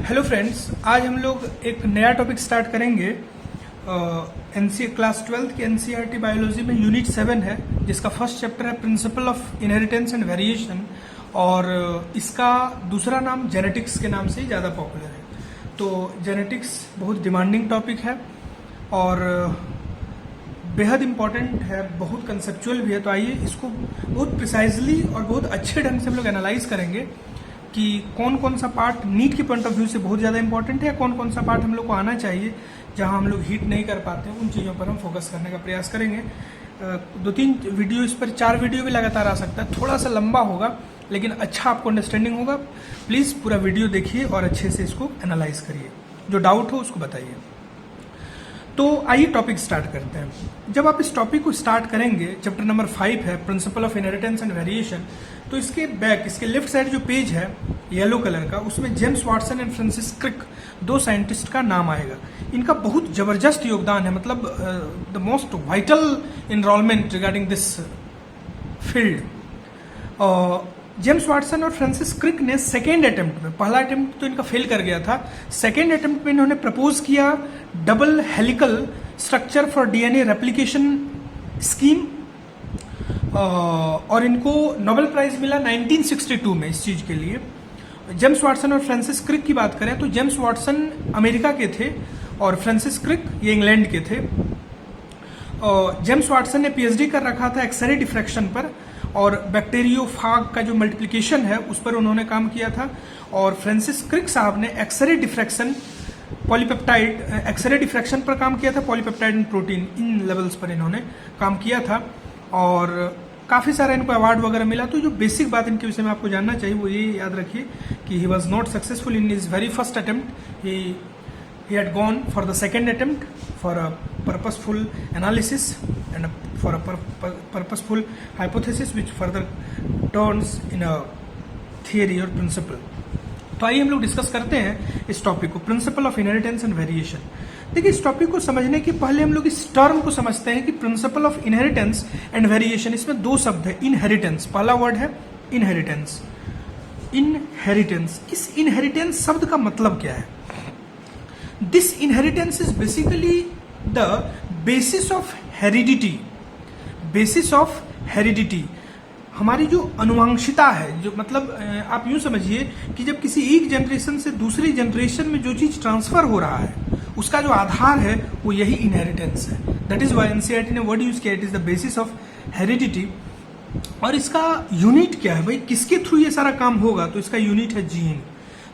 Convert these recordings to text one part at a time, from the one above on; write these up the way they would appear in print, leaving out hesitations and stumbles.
Hello friends, आज हम लोग एक नया टॉपिक स्टार्ट करेंगे। क्लास 12th की एनसीईआरटी बायोलॉजी में यूनिट 7 है, जिसका फर्स्ट चैप्टर है principle of inheritance and variation, और इसका दूसरा नाम जेनेटिक्स के नाम से ही ज़्यादा पॉपुलर है। तो जेनेटिक्स बहुत डिमांडिंग टॉपिक है और बेहद इम्पॉर्टेंट है, बहुत कंसेप्चुअल भी है। तो आइए इसको बहुत प्रिसाइजली और बहुत अच्छे ढंग से हम लोग एनालाइज करेंगे कि कौन कौन सा पार्ट नीट के पॉइंट ऑफ व्यू से बहुत ज़्यादा इंपॉर्टेंट है, कौन कौन सा पार्ट हम लोग को आना चाहिए जहां हम लोग हिट नहीं कर पाते हैं, उन चीज़ों पर हम फोकस करने का प्रयास करेंगे। 2-3 वीडियो, इस पर 4 वीडियो भी लगातार आ सकता है, थोड़ा सा लंबा होगा लेकिन अच्छा आपको अंडरस्टैंडिंग होगा। प्लीज़ पूरा वीडियो देखिए और अच्छे से इसको एनालाइज करिए, जो डाउट हो उसको बताइए। तो आइए टॉपिक स्टार्ट करते हैं। जब आप इस टॉपिक को स्टार्ट करेंगे, चैप्टर नंबर 5 है principle of inheritance and variation, तो इसके बैक, इसके लेफ्ट साइड जो पेज है येलो कलर का, उसमें James Watson and Francis Crick, 2 scientist का नाम आएगा। इनका बहुत जबरदस्त योगदान है, मतलब the most vital enrolment regarding this field. James Watson और फ्रांसिस क्रिक ने सेकेंड अटेम्प्ट में, पहला अटेम्प्ट तो इनका फेल कर गया था, सेकेंड अटेम्प्ट में इन्होंने प्रपोज किया double helical structure for DNA replication scheme, और इनको नोबेल प्राइज मिला 1962 में इस चीज के लिए। जेम्स वाटसन और फ्रांसिस क्रिक की बात करें तो जेम्स वाटसन अमेरिका के थे और फ्रांसिस क्रिक ये इंग्लैंड के थे। जेम्स वाटसन ने पीएचडी कर रखा था एक्सरे डिफ्रैक्शन पर, और बैक्टीरियोफाग का जो मल्टीप्लिकेशन है उस पर उन्होंने काम किया था। और फ्रांसिस क्रिक साहब ने X-ray diffraction, polypeptide, X-ray diffraction पर काम किया था, पॉलीपेप्टाइड एंड प्रोटीन, इन लेवल्स पर इन्होंने काम किया था और काफी सारा इनको अवार्ड वगैरह मिला। तो जो बेसिक बात इनके विषय में आपको जानना चाहिए वो ये याद रखिए कि he was not successful in his very first attempt. he had gone for the second attempt for a purposeful analysis and for a purposeful hypothesis which further turns in a theory or principle. तो आइए हम लोग discuss करते हैं इस topic को, principal of inheritance and variation. देखिए, इस टॉपिक को समझने के पहले हम लोग इस टर्म को समझते हैं कि principal of inheritance and variation, इसमें 2 शब्द है। इनहेरिटेंस, पहला वर्ड है इनहेरिटेंस। इनहेरिटेंस, इस इनहेरिटेंस शब्द का मतलब क्या है? This inheritance is basically the basis of heredity. Basis of heredity, हमारी जो अनुवांशिकता है, जो मतलब आप यूं समझिए कि जब किसी एक जनरेशन से दूसरी जनरेशन में जो चीज ट्रांसफर हो रहा है उसका जो आधार है वो यही इनहेरिटेंस है। दैट इज वाई एनसीईआरटी ने वर्ड यूज किया, it is the basis of heredity. और इसका यूनिट क्या है भाई, किसके थ्रू ये सारा काम होगा? तो इसका यूनिट है जीन।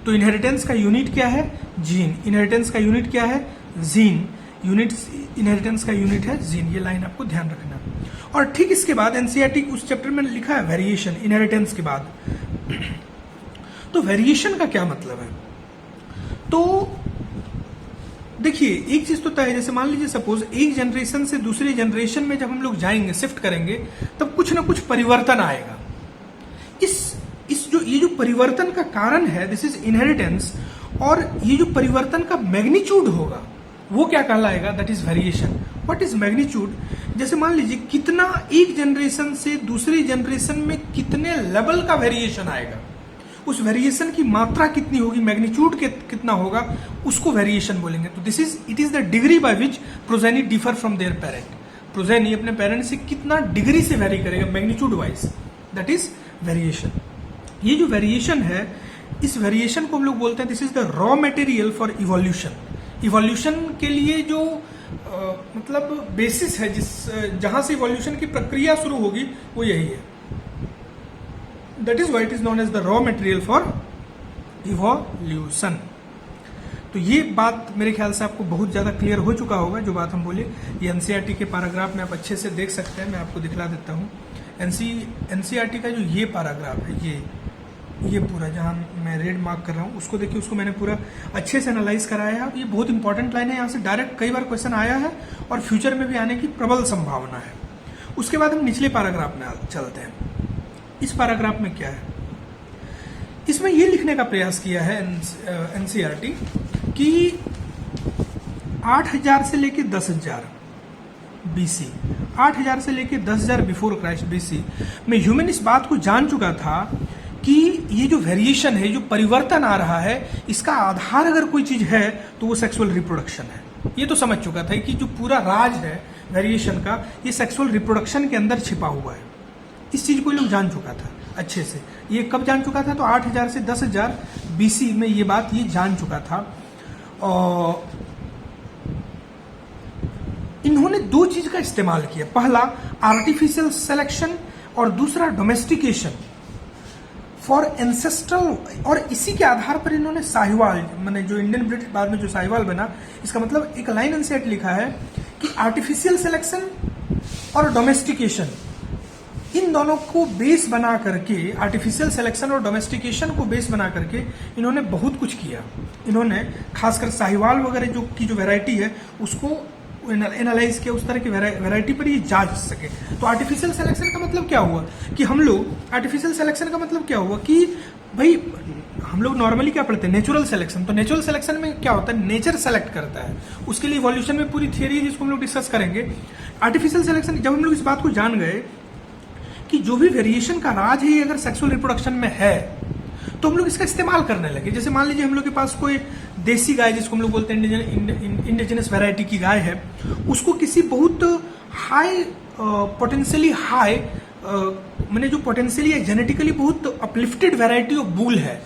तो इनहेरिटेंस का यूनिट क्या है? जीन। इनहेरिटेंस का यूनिट क्या है? जीन। यूनिट, इनहेरिटेंस का यूनिट है जीन। ये लाइन आपको ध्यान रखना। और ठीक इसके बाद एनसीईआरटी उस चैप्टर में लिखा है वेरिएशन, इनहेरिटेंस के बाद। तो वेरिएशन का क्या मतलब है? तो देखिए, एक चीज तो तय है, जैसे मान लीजिए सपोज एक जनरेशन से दूसरी जनरेशन में जब हम लोग जाएंगे, शिफ्ट करेंगे, तब कुछ ना कुछ परिवर्तन आएगा। ये जो परिवर्तन का कारण है, दिस इज इनहेरिटेंस, और ये जो परिवर्तन का मैग्नीट्यूड होगा वो क्या कहलाएगा? That is variation. What is magnitude? जैसे मान लीजिए कितना एक जनरेशन से दूसरी जनरेशन में कितने लेवल का वेरिएशन आएगा, उस वेरिएशन की मात्रा कितनी होगी, मैग्नीट्यूड कितना होगा, उसको वेरिएशन बोलेंगे। तो this is, it is the degree by which progeny differ from there parent. Progeny अपने पेरेंट से कितना डिग्री से वेरी करेगा magnitude wise, that is variation. ये जो वेरिएशन है, इस वेरिएशन को हम लोग बोलते हैं this is the raw material for evolution. Evolution के लिए जो मतलब बेसिस है, जिस जहां से इवोल्यूशन की प्रक्रिया शुरू होगी वो यही है। That is why it is known as the raw material for evolution. तो ये बात मेरे ख्याल से आपको बहुत ज्यादा क्लियर हो चुका होगा, जो बात हम बोले। ये एनसीईआरटी के पैराग्राफ में आप अच्छे से देख सकते हैं, मैं आपको दिखला देता हूँ। एनसीईआरटी का जो ये पैराग्राफ है, ये पूरा जहां मैं रेड मार्क कर रहा हूं, उसको देखिए, उसको मैंने पूरा अच्छे से एनालाइज कराया है। ये बहुत इंपॉर्टेंट लाइन है, यहाँ से डायरेक्ट कई बार क्वेश्चन आया है और फ्यूचर में भी आने की प्रबल संभावना है। उसके बाद हम निचले पैराग्राफ में चलते हैं। इस पैराग्राफ में क्या है? इसमें यह लिखने का प्रयास किया है एनसीईआरटी कि 8000 से लेके 10,000 बीसी, 8000 से लेके 10,000 बिफोर क्राइस्ट बीसी में ह्यूमन इस बात को जान चुका था कि ये जो वेरिएशन है, जो परिवर्तन आ रहा है, इसका आधार अगर कोई चीज है तो वो सेक्सुअल रिप्रोडक्शन है। ये तो समझ चुका था कि जो पूरा राज है वेरिएशन का, ये सेक्सुअल रिप्रोडक्शन के अंदर छिपा हुआ है। इस चीज को लोग जान चुका था अच्छे से। ये कब जान चुका था? तो 8000 से 10,000 BC में ये बात ये जान चुका था। और इन्होंने दो चीज का इस्तेमाल किया, पहला आर्टिफिशियल सिलेक्शन और दूसरा डोमेस्टिकेशन फॉर एंसेस्ट्रल। और इसी के आधार पर इन्होंने साहिवाल, मैंने जो इंडियन ब्रिटिश बाद में जो साहिवाल बना, इसका मतलब एक लाइन एनसीईआरटी लिखा है कि आर्टिफिशियल सिलेक्शन और डोमेस्टिकेशन, इन दोनों को बेस बना करके, आर्टिफिशियल सिलेक्शन और डोमेस्टिकेशन को बेस बना करके इन्होंने बहुत कुछ किया। इन्होंने खासकर साहिवाल वगैरह जो वैरायटी है उसको एनालाइज किया, उस तरह की वैरायटी पर ये जांच सके। तो आर्टिफिशियल सिलेक्शन का मतलब क्या हुआ कि हम लोग, आर्टिफिशियल सिलेक्शन का मतलब क्या हुआ कि भाई हम लोग नॉर्मली क्या पढ़ते हैं? Natural selection. तो नेचुरल सिलेक्शन में क्या होता है? नेचर सेलेक्ट करता है, उसके लिए इवोल्यूशन में पूरी थियरी है जिसको हम लोग डिस्कस करेंगे। आर्टिफिशियल सिलेक्शन, जब हम लोग इस बात को जान गए कि जो भी वेरिएशन का राज है ये अगर सेक्सुअल रिप्रोडक्शन में है, तो हम लोग इसका इस्तेमाल करने लगे। जैसे मान लीजिए हम लोग के पास कोई देसी गाय, जिसको हम लोग बोलते हैं इंडिजिनस वैरायटी की गाय है, उसको किसी बहुत हाई पोटेंशियली हाई, मैंने जो पोटेंशियली जेनेटिकली बहुत अपलिफ्टेड वैरायटी ऑफ बुल है,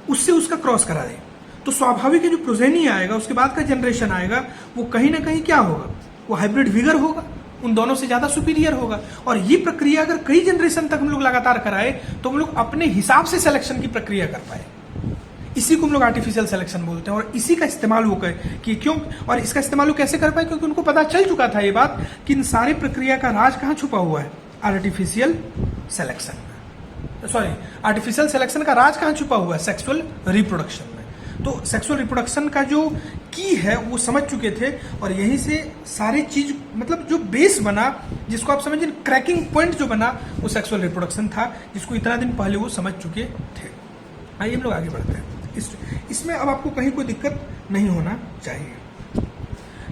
उससे उसका क्रॉस करा दे, तो स्वाभाविक है जो प्रोजेनी आएगा, उसके बाद का जनरेशन आएगा, वो कहीं ना कहीं क्या होगा? वो हाइब्रिड विगर होगा, उन दोनों से ज्यादा सुपीरियर होगा। और ये प्रक्रिया अगर कई जनरेशन तक हम लोग लगातार कराए तो हम लोग अपने हिसाब से सिलेक्शन की प्रक्रिया कर पाए। इसी को हम लोग आर्टिफिशियल सिलेक्शन बोलते हैं। और इसी का इस्तेमाल वो कर कि क्यों, और इसका इस्तेमाल वो कैसे कर पाए? क्योंकि उनको पता चल चुका था ये बात कि इन सारी प्रक्रिया का राज कहां छुपा हुआ है? आर्टिफिशियल सिलेक्शन में। सॉरी, आर्टिफिशियल सिलेक्शन का राज कहां छुपा हुआ है? सेक्सुअल रिप्रोडक्शन में। तो सेक्सुअल रिप्रोडक्शन का जो की है वो समझ चुके थे, और यहीं से सारी चीज, मतलब जो बेस बना, जिसको आप समझिए क्रैकिंग पॉइंट जो बना, वो सेक्सुअल रिप्रोडक्शन था, जिसको इतना दिन पहले वो समझ चुके थे। आइए हम लोग आगे बढ़ते हैं। इसमें अब आपको कहीं कोई दिक्कत नहीं होना चाहिए।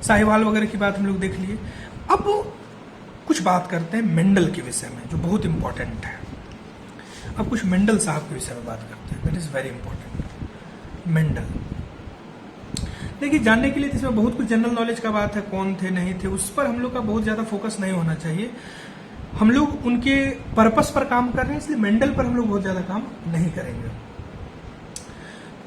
साहिवाल वगैरह की बात हम लोग देख लिए। अब कुछ बात करते हैं मेंडल के विषय में, जो बहुत इंपॉर्टेंट है। अब कुछ मेंडल साहब के विषय में बात करते हैं, that is very important. Mendel, देखिए, जानने के लिए इसमें बहुत कुछ जनरल नॉलेज का बात है, कौन थे नहीं थे, उस पर हम लोग का बहुत ज्यादा फोकस नहीं होना चाहिए। हम लोग उनके पर्पस पर काम कर रहे हैं, इसलिए मेंडल पर हम लोग बहुत ज्यादा काम नहीं करेंगे।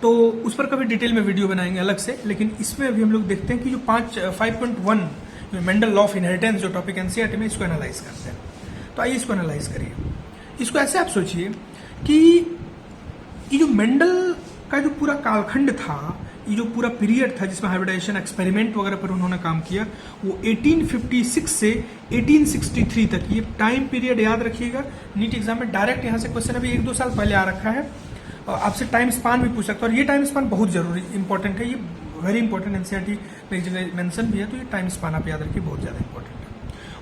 तो उस पर कभी डिटेल में वीडियो बनाएंगे अलग से। लेकिन इसमें अभी हम लोग देखते हैं कि जो 5.1 मेंडल लॉ ऑफ इनहेरिटेंस जो टॉपिक एनसीईआरटी में, इसको एनालाइज करते हैं। तो आइए इसको एनालाइज करिए। इसको ऐसे आप सोचिए कि ये जो मेंडल का जो पूरा कालखंड था, ये जो पूरा पीरियड था जिसमें हाइब्रिडाइजेशन एक्सपेरिमेंट वगैरह पर उन्होंने काम किया, वो 1856 से 1863 तक, ये टाइम पीरियड याद रखिएगा। नीट एग्जाम में डायरेक्ट यहाँ से क्वेश्चन अभी 1-2 साल पहले आ रखा है, और आपसे टाइम स्पान भी पूछ सकता है। और ये टाइम स्पान बहुत जरूरी इंपॉर्टेंट है, ये वेरी इंपॉर्टेंट, एनसीईआरटी में एक जगह मेंशन भी है, तो ये टाइम स्पान आप याद रखिए, बहुत ज्यादा इंपॉर्टेंट है।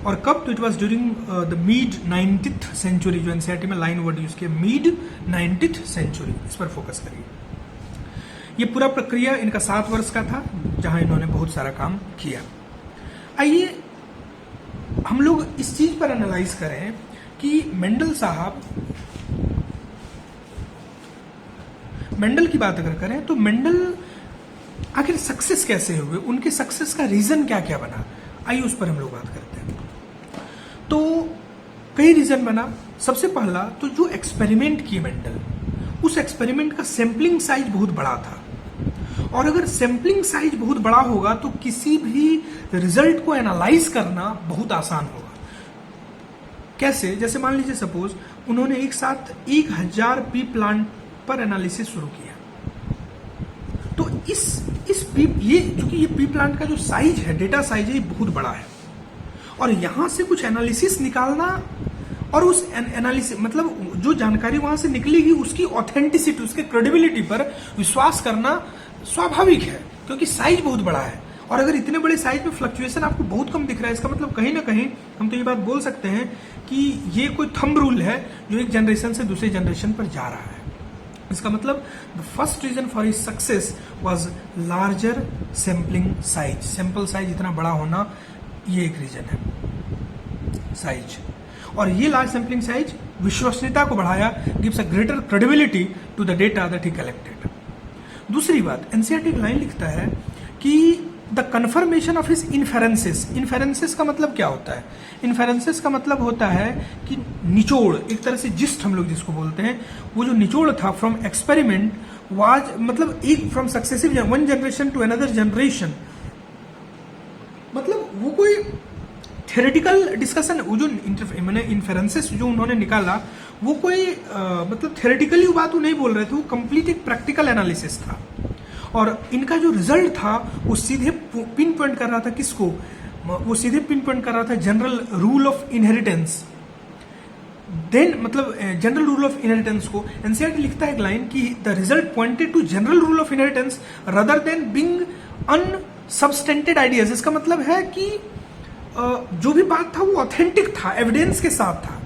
और कब? तो it was during the mid 19th century, जो एनसीईआरटी में लाइन वर्ड यूज किया, मिड 19th सेंचुरी, इस पर फोकस करिए। ये पूरा प्रक्रिया इनका 7 वर्ष का था, जहां इन्होंने बहुत सारा काम किया। आइए हम लोग इस चीज पर एनालाइज करें कि मेंडल की बात अगर करें तो मेंडल आखिर सक्सेस कैसे हुए, उनके सक्सेस का रीजन क्या क्या बना, आइए उस पर हम लोग बात करते हैं। तो कई रीजन बना। सबसे पहला तो जो एक्सपेरिमेंट किए मेंडल, उस एक्सपेरिमेंट का सैंपलिंग साइज बहुत बड़ा था। और अगर सैंपलिंग साइज बहुत बड़ा होगा तो किसी भी रिजल्ट को एनालाइज करना बहुत आसान होगा। कैसे? जैसे मान लीजिए सपोज उन्होंने एक साथ 1000 पी प्लांट पर एनालिसिस शुरू किया, तो इस पी, ये चूंकि ये पी प्लांट का जो साइज है, डेटा साइज है, ये बहुत बड़ा है, और यहां से कुछ एनालिसिस निकालना, और उस एनालिसिस मतलब जो जानकारी वहां से निकलेगी उसकी ऑथेंटिसिटी, उसके क्रेडिबिलिटी पर विश्वास करना स्वाभाविक है, क्योंकि साइज बहुत बड़ा है। और अगर इतने बड़े साइज में फ्लक्चुएशन आपको बहुत कम दिख रहा है, इसका मतलब कहीं ना कहीं हम तो ये बात बोल सकते हैं कि ये कोई थंब रूल है जो एक जनरेशन से दूसरे जनरेशन पर जा रहा है। इसका मतलब the first reason for his success was larger sampling size, sample size इतना बड़ा होना, ये एक रीजन है, साइज। और ये लार्ज सैंपलिंग साइज विश्वसनीयता को बढ़ाया, gives a greater credibility to the data that he collected. दूसरी बात, एनसीईआरटी एक लाइन लिखता है कि the confirmation of his inferences. Inferences का मतलब क्या होता है? इन्फेरेंसेस का मतलब होता है कि निचोड़, एक तरह से जिस्ट हम लोग जिसको बोलते हैं, वो जो निचोड़ था फ्रॉम एक्सपेरिमेंट वाज, मतलब एक from successive one generation to another generation, मतलब वो कोई थ्योरेटिकल डिस्कशन, वो जो मैंने इन्फेरेंसेस जो उन्होंने निकाला वो कोई मतलब थ्योरेटिकली वो बात वो नहीं बोल रहे थे, वो कंप्लीट एक प्रैक्टिकल एनालिसिस था। और इनका जो रिजल्ट था वो सीधे पिन पॉइंट कर रहा था किसको? वो सीधे पिन पॉइंट कर रहा था general rule of inheritance. Then मतलब जनरल रूल ऑफ इनहेरिटेंस को एनसीईआरटी लिखता है एक लाइन कि the result pointed to general rule of inheritance rather than being unsubstantiated ideas. इसका मतलब है कि जो भी बात था वो ऑथेंटिक था, एविडेंस के साथ था।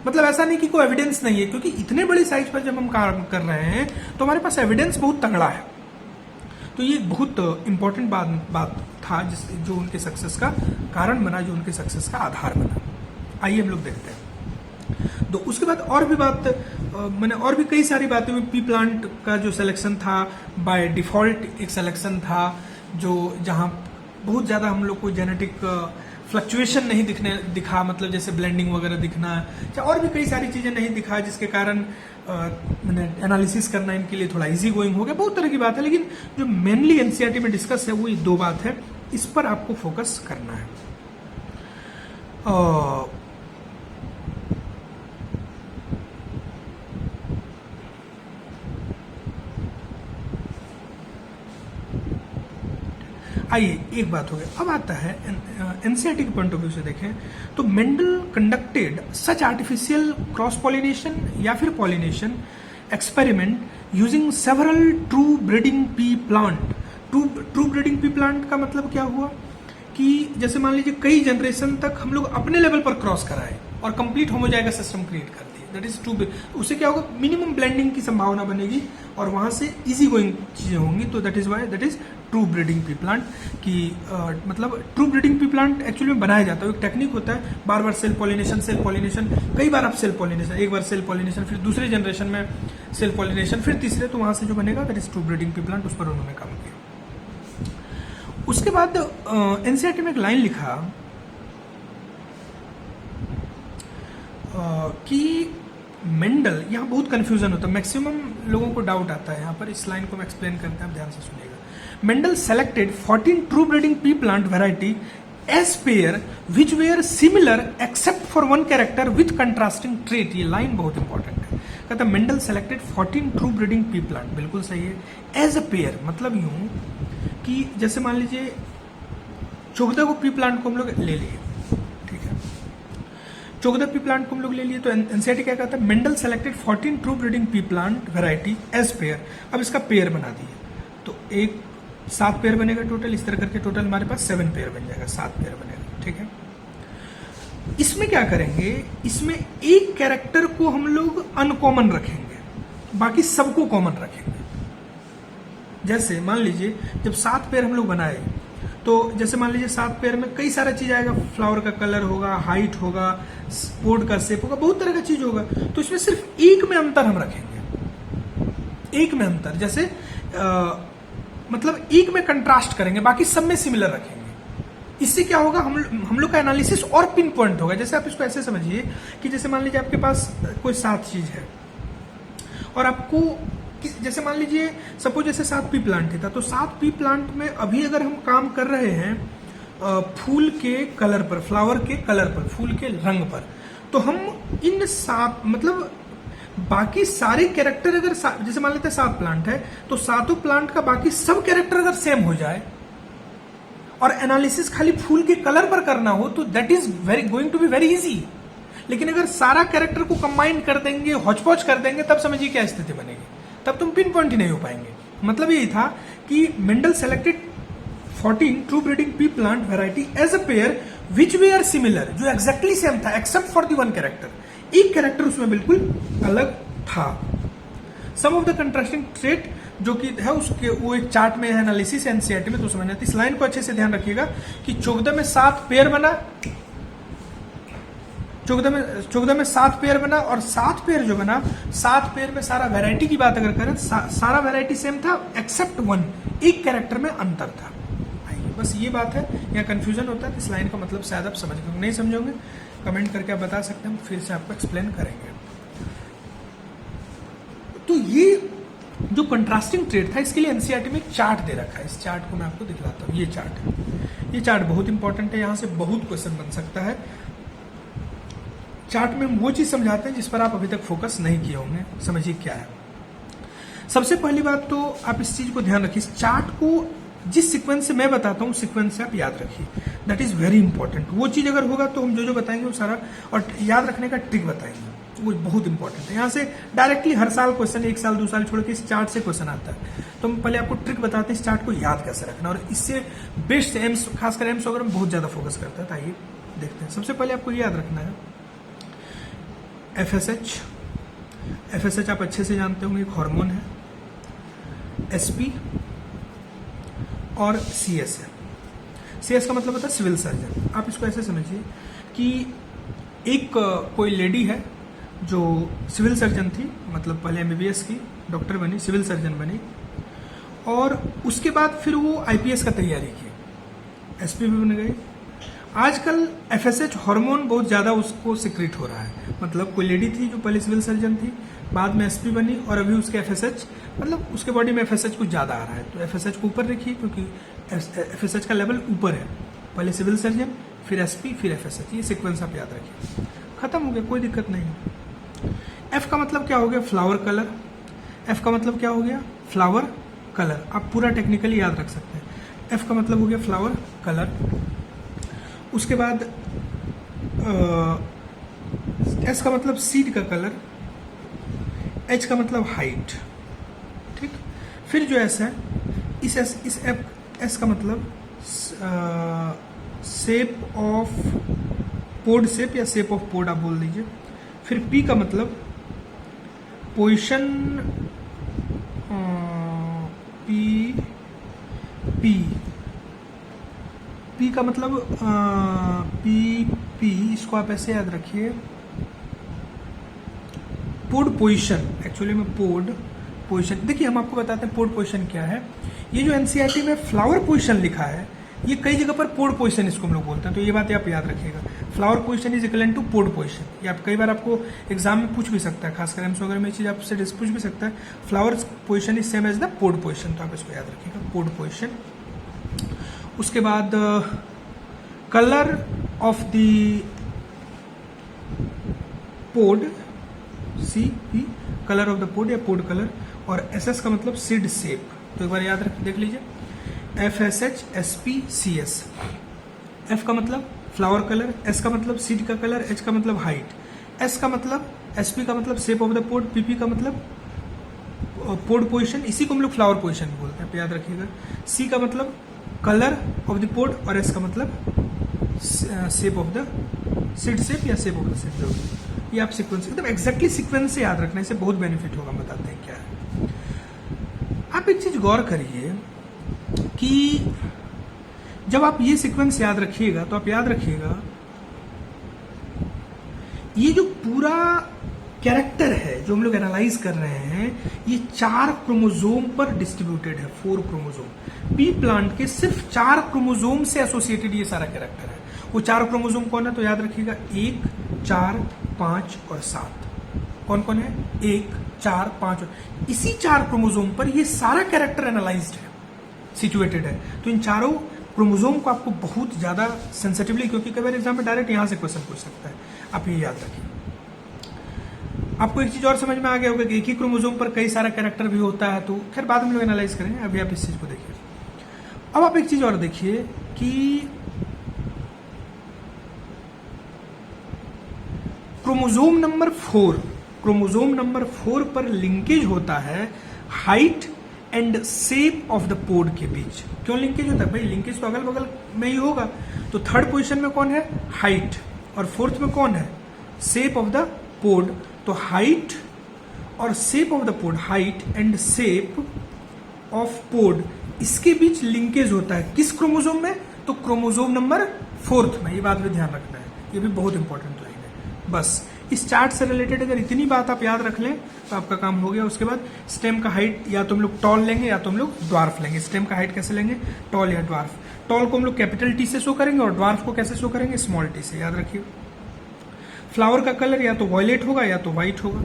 मतलब ऐसा नहीं कि कोई एविडेंस नहीं है, क्योंकि इतने बड़े साइज पर जब हम काम कर रहे हैं तो हमारे पास एविडेंस बहुत तगड़ा है। तो ये बहुत इंपॉर्टेंट बात था जो उनके सक्सेस का कारण बना, जो उनके सक्सेस का आधार बना। आइए हम लोग देखते हैं। तो उसके बाद और भी बात, मैंने और भी कई सारी बातें हुई। पी प्लांट का जो सिलेक्शन था बाय डिफॉल्ट एक सिलेक्शन था, जो जहाँ बहुत ज़्यादा हम लोग को जेनेटिक फ्लक्चुएशन नहीं दिखा, मतलब जैसे ब्लेंडिंग वगैरह दिखना, और भी कई सारी चीज़ें नहीं दिखा, जिसके कारण मैंने एनालिसिस करना इनके लिए थोड़ा इजी गोइंग हो गया। बहुत तरह की बात है, लेकिन जो मेनली एनसीईआरटी में डिस्कस है वो ये दो बात है, इस पर आपको फोकस करना है। आइए एक बात हो गई, अब आता है एनसीईआरटी के पॉइंट ऑफ व्यू से देखें तो मेंडल कंडक्टेड सच आर्टिफिशियल क्रॉस पॉलिनेशन या फिर pollination experiment using several true breeding pea plant. True breeding pea plant का मतलब क्या हुआ कि जैसे मान लीजिए कई जनरेशन तक हम लोग अपने लेवल पर क्रॉस कराए और कंप्लीट होमोजाइगस सिस्टम क्रिएट कर दिए, दैट इज ट्रू। उससे क्या होगा, मिनिमम ब्लेंडिंग की संभावना बनेगी और वहां से इजी गोइंग चीजें होंगी। तो that is why that is true breeding pea plant की मतलब true breeding pea plant actually में बनाया जाता है, एक टेक्निक होता है, बार बार सेल पॉलिनेशन, कई बार आप सेल पॉलिनेशन, एक बार सेल पॉलिनेशन, फिर दूसरे जनरेशन में सेल पॉलिनेशन, फिर तीसरे, तो वहां से जो बनेगा that is true breeding pea plant. उस पर उन्होंने काम किया। उसके बाद एनसीईआरटी में एक लाइन लिखा कि मेंडल, यहाँ बहुत कंफ्यूजन होता है, मैक्सिमम लोगों को डाउट आता है यहाँ पर, इस लाइन को मैं एक्सप्लेन करते हैं, आप ध्यान से सुनिएगा। Mendel selected 14 true breeding pea plant variety as pair which were similar except for one character with contrasting trait. ये लाइन बहुत इंपॉर्टेंट है। कहता है Mendel selected 14 true breeding pea plant, बिल्कुल सही है, एज अ पेयर, मतलब यूं कि जैसे मान लीजिए 14 को पी प्लांट को हम लोग ले लिए, ठीक है, 14 पी प्लांट को हम लोग ले लिए, तो एनसीईआरटी क्या कहता है, Mendel selected 14 true breeding pea plant variety as pair. अब इसका पेयर बना दिए तो एक 7 पेयर बनेगा टोटल, इस तरह करके टोटल हमारे पास 7 पेयर बन जाएगा, 7 पेयर बनेगा, ठीक है। इसमें क्या करेंगे, इसमें एक कैरेक्टर को हम लोग अनकॉमन रखेंगे, बाकी सबको कॉमन रखेंगे। जैसे मान लीजिए जब 7 पेयर हम लोग बनाए, तो जैसे मान लीजिए 7 पेयर में कई सारा चीज आएगा, फ्लावर का कलर होगा, हाइट होगा, पोड का शेप होगा, बहुत तरह का चीज होगा, तो इसमें सिर्फ एक में अंतर हम रखेंगे, एक में अंतर, जैसे मतलब एक में कंट्रास्ट करेंगे, बाकी सब में सिमिलर रखेंगे। इससे क्या होगा, हम लोग का एनालिसिस और पिन पॉइंट होगा। जैसे आप इसको ऐसे समझिए कि जैसे मान लीजिए आपके पास कोई 7 चीज है और आपको जैसे मान लीजिए सपोज जैसे 7 पी प्लांट था, तो 7 पी प्लांट में अभी अगर हम काम कर रहे हैं फूल के कलर पर, फ्लावर के कलर पर, फूल के रंग पर, तो हम इन 7 मतलब बाकी सारे कैरेक्टर अगर जैसे मान लेते हैं 7 प्लांट है, तो 7 प्लांट का बाकी सब कैरेक्टर अगर सेम हो जाए और एनालिसिस खाली फूल के कलर पर करना हो, तो that is going to be very easy. लेकिन अगर सारा कैरेक्टर को कंबाइन कर देंगे, हौच-पौच कर देंगे, तब समझिए क्या स्थिति बनेगी, तब तुम पिन पॉइंट ही नहीं हो पाएंगे। मतलब यही था कि Mendel selected 14 true breeding pea plant variety as a pair which were similar, जो एग्जैक्टली सेम था except for the one character, एक कैरेक्टर उसमें बिल्कुल अलग था। Some of the contrasting trait जो कि है उसके वो एक चार्ट में है, एनालिसिस एनसीईआरटी में, तो समझना इस लाइन को अच्छे से ध्यान रखिएगा कि 14 में 7 पेयर बना, 14 में 7 पेयर बना, और 7 पेयर जो बना, 7 पेयर में सारा वैरायटी की बात अगर करें, सारा वैरायटी सेम था एक्सेप्ट 1, एक कैरेक्टर में अंतर था। बस ये बात है, यहाँ कंफ्यूजन होता है। इस लाइन का मतलब शायद आप समझ गए, नहीं समझोगे कमेंट करके आप बता सकते हैं, हम फिर से आपको एक्सप्लेन करेंगे। तो ये जो कंट्रास्टिंग ट्रेड था, इसके लिए एनसीईआरटी में एक चार्ट दे रखा है। इस चार्ट को मैं आपको दिखलाता हूँ। ये चार्ट बहुत इंपॉर्टेंट है, यहाँ से बहुत क्वेश्चन बन सकता है। चार्ट में हम वो चीज समझाते हैं जिस पर आप अभी तक फोकस नहीं किए होंगे। समझिए क्या है। सबसे पहली बात तो आप इस चीज को ध्यान रखिए, इस चार्ट को जिस सीक्वेंस से मैं बताता हूँ सीक्वेंस से आप याद रखिए, दैट इज वेरी इंपॉर्टेंट। वो चीज अगर होगा तो हम जो बताएंगे वो सारा, और याद रखने का ट्रिक बताएंगे, वो बहुत इंपॉर्टेंट है। यहाँ से डायरेक्टली हर साल क्वेश्चन, 1 साल 2 साल छोड़ के इस चार्ट से क्वेश्चन आता है। तो हम पहले आपको ट्रिक बताते हैं इस चार्ट को याद कैसे रखना, और इससे बेस्ट एम्स, खासकर एम्स वगैरह में बहुत ज्यादा फोकस करता है। आइए देखते हैं। सबसे पहले आपको याद रखना है एफएसएच आप अच्छे से जानते होंगे, एक हार्मोन है। एसपी और सीएस है। सीएस का मतलब होता है सिविल सर्जन। आप इसको ऐसे समझिए कि एक कोई लेडी है जो सिविल सर्जन थी, मतलब पहले एमबीबीएस की, डॉक्टर बनी, सिविल सर्जन बनी, और उसके बाद फिर वो आईपीएस का तैयारी की, एसपी भी बन गई। आजकल एफएसएच हार्मोन बहुत ज्यादा उसको सिक्रेट हो रहा है। मतलब कोई लेडी थी जो पहले सिविल सर्जन थी, बाद में एसपी बनी, और अभी उसके एफएसएच, मतलब उसके बॉडी में एफएसएच कुछ ज्यादा आ रहा है। तो एफएसएच को ऊपर रखिए, क्योंकि एफएसएच का लेवल ऊपर है। पहले सिविल सर्जन, फिर एसपी, फिर एफएसएच। ये सीक्वेंस आप याद रखिए। खत्म हो गया, कोई दिक्कत नहीं। एफ का मतलब क्या हो गया? Flower colour. एफ का मतलब क्या हो गया? Flower colour. आप पूरा टेक्निकली याद रख सकते हैं। एफ का मतलब हो गया फ्लावर कलर। उसके बाद एस का मतलब सीड का कलर। एच का मतलब हाइट। ठीक। फिर जो एस है, इस एस का मतलब शेप ऑफ पोड शेप, या शेप ऑफ पोड आप बोल दीजिए। फिर पी का मतलब पोजीशन, पी का मतलब पी, इसको आप ऐसे याद रखिए, पोड पोजीशन। एक्चुअली में पोड पोजीशन, देखिए हम आपको बताते हैं पोड पोजीशन क्या है। ये जो एनसीईआरटी में फ्लावर पोजीशन लिखा है, ये कई जगह पर पोड पोजीशन इसको हम लोग बोलते हैं। तो ये बात आप याद रखिएगा, flower position is equal to pod position. ये आप कई बार आपको एग्जाम में पूछ भी सकता है, खासकर एम्स वगैरह में ये चीज आपसे पूछ भी सकता है। Flower position is same as the pod position, तो आप इसको याद रखिएगा, पोड पोजीशन। उसके बाद colour of the pod, C P, colour of the pod या पोड कलर। और एस एस का मतलब सीड शेप। तो एक बार याद रख देख लीजिए, F S H S P C S. F का मतलब फ्लावर कलर, एस का मतलब सीड का कलर, एच का मतलब हाइट, एस का मतलब, एस पी का मतलब shape of the pod, PP का मतलब पोड पोजीशन, इसी को हम लोग फ्लावर पोजीशन बोलते हैं, याद रखिएगा। सी का मतलब कलर ऑफ द पोड, और एस का मतलब shape of the seed shape या शेप ऑफ द सीड जो। ये आप सीक्वेंस एकदम एग्जैक्टली सीक्वेंस से याद रखने से बहुत बेनिफिट होगा। बताते हैं क्या है। आप एक चीज गौर करिए कि जब आप ये सीक्वेंस याद रखिएगा तो आप याद रखिएगा ये जो पूरा कैरेक्टर है जो हम लोग एनालाइज कर रहे हैं, ये 4 क्रोमोसोम पर डिस्ट्रीब्यूटेड है, 4 क्रोमोसोम। पी प्लांट के सिर्फ 4 क्रोमोसोम से एसोसिएटेड ये सारा कैरेक्टर है। वो 4 क्रोमोसोम कौन है? तो याद रखिएगा 1, 4, 5 और 7। कौन कौन है? 1, 4, 5 और इसी 4 क्रोमोसोम पर ये सारा कैरेक्टर एनालाइज्ड है, सिचुएटेड है। तो इन चारों क्रोमोसोम को आपको बहुत ज्यादा सेंसिटिवली, क्योंकि कई बार एग्जाम में डायरेक्ट यहां से क्वेश्चन पूछ सकता है, आप ये याद रखिए। आपको एक चीज और समझ में आ गया होगा कि एक ही क्रोमोसोम पर कई सारा कैरेक्टर भी होता है, तो खैर बाद में लोग एनालाइज करेंगे, अभी आप इस चीज को देखिए। अब आप एक चीज और देखिए कि क्रोमोसोम नंबर 4 पर लिंकेज होता है height and shape of the pod के बीच। क्यों लिंकेज होता है भाई? लिंकेज तो अगल बगल में ही होगा। तो थर्ड पोजीशन में कौन है? हाइट। और फोर्थ में कौन है? Shape of the pod. तो हाइट और shape of the pod, height and shape of pod, इसके बीच लिंकेज होता है। किस क्रोमोसोम में? तो क्रोमोसोम नंबर 4 में। ये बात भी ध्यान रखना है, ये भी बहुत इंपॉर्टेंट लाइन है। बस इस चार्ट से रिलेटेड अगर इतनी बात आप याद रख लें तो आपका काम हो गया। उसके बाद स्टेम का हाइट या तो हम लोग टॉल लेंगे या तो हम लोग ड्वार्फ लेंगे। स्टेम का हाइट कैसे लेंगे, टॉल या ड्वार्फ। टॉल को हम लोग कैपिटल टी से शो करेंगे और ड्वार्फ को कैसे शो करेंगे, स्मॉल टी से, याद रखिए। फ्लावर का कलर या तो वॉयलेट होगा या तो व्हाइट होगा।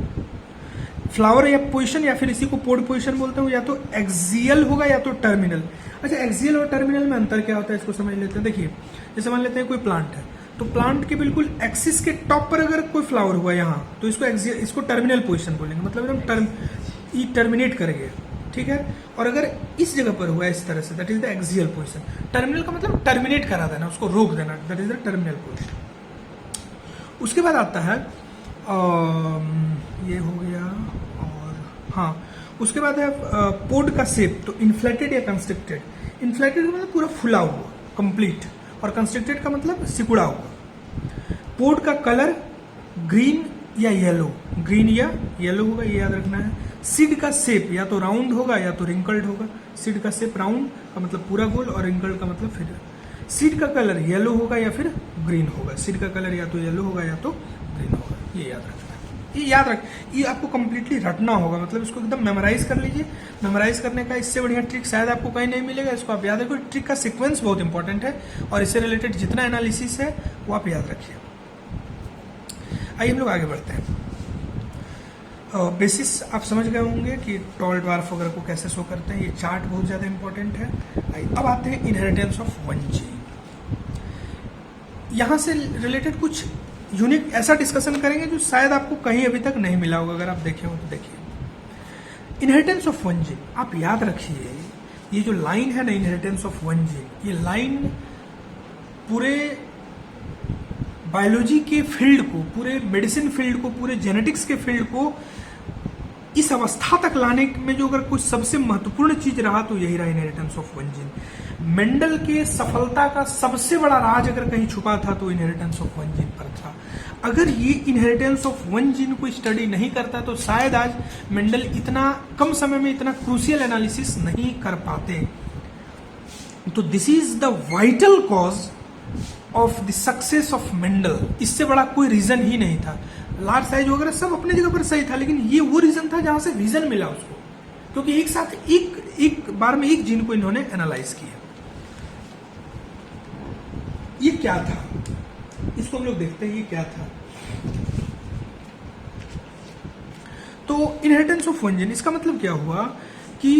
फ्लावर या पोजिशन या फिर इसी को पोड पोजिशन बोलते हैं, या तो एक्सियल होगा या तो टर्मिनल। अच्छा, एक्सियल और टर्मिनल में अंतर क्या होता है इसको समझ लेते हैं। देखिए, जैसे मान लेते हैं कोई प्लांट है, तो प्लांट के बिल्कुल एक्सिस के टॉप पर अगर कोई फ्लावर हुआ यहाँ, तो इसको टर्मिनल पोजिशन बोलेंगे, मतलब एकदम टर्मिनेट करेंगे, ठीक है। और अगर इस जगह पर हुआ इस तरह से, that is the axial position. Terminal का मतलब टर्मिनेट करा देना, उसको रोक देना, that is the terminal position. उसके बाद आता है ये हो गया, और हाँ, उसके बाद है पोड का शेप, तो इन्फ्लेटेड या कंस्ट्रिक्टेड। इन्फ्लेटेड का मतलब पूरा फुला हुआ, कंप्लीट, और कंस्ट्रिक्टेड का मतलब सिकुड़ा हुआ। पोड का कलर ग्रीन या येलो, ग्रीन या येलो होगा, ये याद रखना है। सीड का शेप या तो राउंड होगा या तो रिंकल्ड होगा। सीड का शेप राउंड का मतलब पूरा गोल, और रिंकल्ड का मतलब फिर। सीड का कलर येलो होगा या फिर ग्रीन होगा। सीड का कलर या तो येलो होगा या तो ग्रीन होगा, ये याद रखना है। ये याद रख, ये आपको कंप्लीटली रटना होगा, मतलब इसको एकदम मेमोराइज कर लीजिए। मेमोराइज करने का इससे बढ़िया ट्रिक शायद आपको कहीं नहीं मिलेगा, इसको आप याद रखो। ट्रिक का सीक्वेंस बहुत इंपॉर्टेंट है, और इससे रिलेटेड जितना एनालिसिस है वो आप याद रखिए। आइए हम लोग आगे बढ़ते हैं। बेसिस आप समझ गए होंगे कि टॉल ड्वार्फ वगैरह को कैसे शो करते हैं, ये चार्ट बहुत ज़्यादा इंपॉर्टेंट है। आइए अब आते हैं इनहेरिटेंस ऑफ वन जीन। यहाँ से रिलेटेड कुछ यूनिक ऐसा डिस्कशन करेंगे जो शायद आपको कहीं अभी तक नहीं मिला होगा, अगर आप देखे हो तो देखिए। इनहेरिटेंस ऑफ वन जीन, आप याद रखिए, ये जो लाइन है ना, इनहेरिटेंस ऑफ वन जीन, ये लाइन पूरे बायोलॉजी के फील्ड को, पूरे मेडिसिन फील्ड को, पूरे जेनेटिक्स के फील्ड को इस अवस्था तक लाने में जो अगर कुछ सबसे महत्वपूर्ण चीज रहा तो यही रहा, inheritance of one gene. Mendel के सफलता का सबसे बड़ा राज अगर कहीं छुपा था तो इनहेरिटेंस ऑफ वन जीन पर था। अगर ये इनहेरिटेंस ऑफ वन जीन को स्टडी नहीं करता तो शायद आज मेंडल इतना कम समय में इतना क्रूशियल एनालिसिस नहीं कर पाते। तो this is the vital cause of the success of Mendel. इससे बड़ा कोई रीजन ही नहीं था। लार्ज साइज वगैरह सब अपने जगह पर सही था, लेकिन ये वो रीजन था जहां से विजन मिला उसको, क्योंकि एक साथ एक बार में एक जीन को इन्होंने एनालाइज किया। ये क्या था, इसको हम लोग देखते हैं, ये क्या था। तो इनहेरिटेंस ऑफ वन जीन, इसका मतलब क्या हुआ कि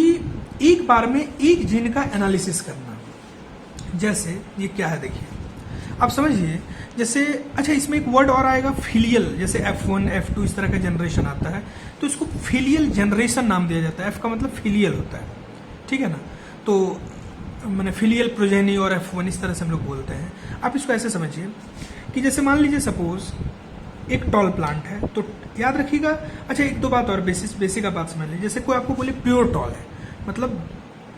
एक बार में एक जीन का एनालिसिस करना। जैसे ये क्या है, देखिए आप समझिए, जैसे अच्छा इसमें एक वर्ड और आएगा फिलियल, जैसे F1 F2 इस तरह का जनरेशन आता है तो इसको फिलियल जनरेशन नाम दिया जाता है। F का मतलब फिलियल होता है, ठीक है ना। तो मैंने फिलियल प्रोजेनी और F1 इस तरह से हम लोग बोलते हैं। आप इसको ऐसे समझिए कि जैसे मान लीजिए सपोज एक टॉल प्लांट है, तो याद रखिएगा। अच्छा एक दो बात और बेसिक बात समझ लीजिए। जैसे कोई आपको बोले प्योर टॉल है, मतलब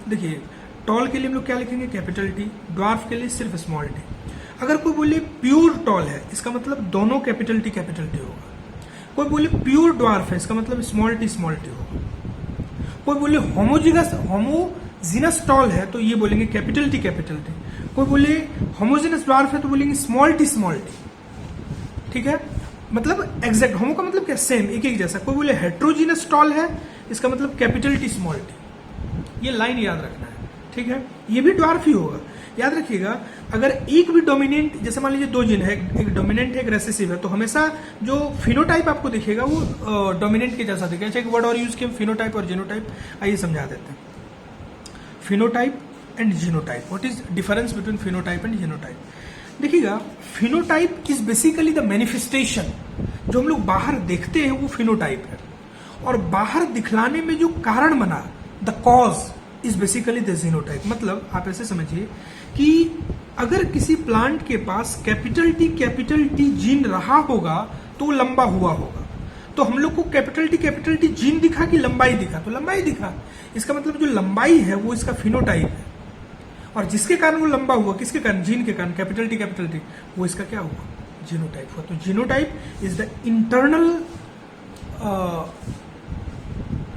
देखिए टॉल के लिए हम लोग क्या लिखेंगे, कैपिटल टी। ड्वार्फ के लिए सिर्फ स्मॉल टी। अगर कोई बोले प्योर टॉल है, इसका मतलब दोनों कैपिटल टी होगा। कोई बोले प्योर ड्वार्फ है, इसका मतलब स्मॉल टी होगा। कोई बोले होमोजीनस टॉल है तो ये बोलेंगे कैपिटल टी। कोई बोले होमोजीनस ड्वार्फ है तो बोलेंगे स्मॉल टी, ठीक है। मतलब एग्जैक्ट, होमो का मतलब क्या, सेम, एक जैसा। कोई बोले हेट्रोजीनस टॉल है, इसका मतलब कैपिटल टी स्मॉल टी। ये लाइन याद रखना है, ठीक है। ये भी ड्वार्फ ही होगा, याद रखिएगा। अगर एक भी डोमिनेंट, जैसे मान लीजिए दो जीन है, एक डोमिनेंट है एक रेसेसिव है, तो हमेशा जो फिनोटाइप आपको दिखेगा वो डोमिनेंट के जैसा दिखेगा। एक वर्ड और यूज किया, फिनोटाइप और जीनोटाइप, आइए समझा देते हैं। Phenotype and genotype, what is difference between phenotype and genotype. देखिएगा, phenotype is basically the manifestation, जो हम लोग बाहर देखते हैं वो फिनोटाइप है, और बाहर दिखलाने में जो कारण बना, the cause is basically the genotype. मतलब आप ऐसे समझिए कि अगर किसी प्लांट के पास कैपिटल टी जीन रहा होगा तो लंबा हुआ होगा। तो हम लोग को कैपिटल टी जीन दिखा कि लंबाई दिखा, तो लंबाई दिखा। इसका मतलब जो लंबाई है वो इसका फिनोटाइप है, और जिसके कारण वो लंबा हुआ, किसके कारण, जीन के कारण, कैपिटल टी, वो इसका क्या हुआ, जीनोटाइप हुआ। तो genotype is the internal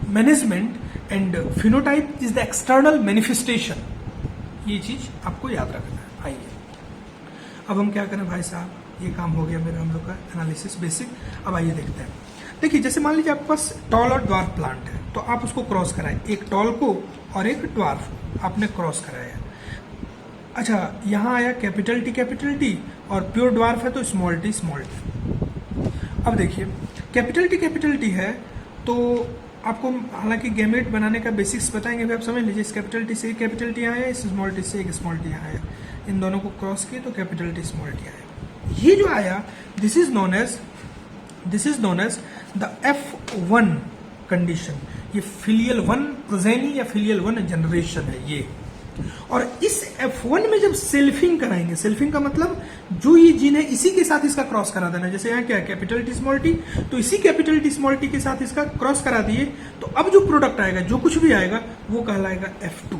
management and phenotype is the external manifestation. ये चीज आपको याद रखना है। आइए अब हम क्या करें भाई साहब, ये काम हो गया मेरा हम लोग का एनालिसिस बेसिक। अब आइए देखते हैं। देखिए जैसे मान लीजिए आपके पास टॉल और ड्वार्फ प्लांट है, तो आप उसको क्रॉस कराएं, एक टॉल को और एक ड्वार्फ को आपने क्रॉस कराया। अच्छा, यहाँ आया कैपिटल टी और प्योर ड्वार्फ है तो स्मॉल टी। अब देखिए कैपिटल टी है तो आपको हालांकि गैमेट बनाने का बेसिक्स बताएंगे, भी आप समझ लीजिए। इस कैपिटल टी से एक कैपिटल टी आया, इस स्मॉल टी से एक स्मॉल टी आया, इन दोनों को क्रॉस किए तो कैपिटल टी स्मॉल टी आया। ये जो आया this is known as the F1 condition. ये फिलियल 1 प्रोजेनी या फिलियल 1 जनरेशन है ये। और इस F1 में जब सेल्फिंग कराएंगे, सेल्फिंग का मतलब जो ये जीन है इसी के साथ इसका क्रॉस करा देना। जैसे यहाँ क्या है कैपिटल टी स्मॉल टी, तो इसी कैपिटल टी स्मॉल टी के साथ इसका क्रॉस करा दिए, तो अब जो प्रोडक्ट आएगा, जो कुछ भी आएगा वो कहलाएगा F2।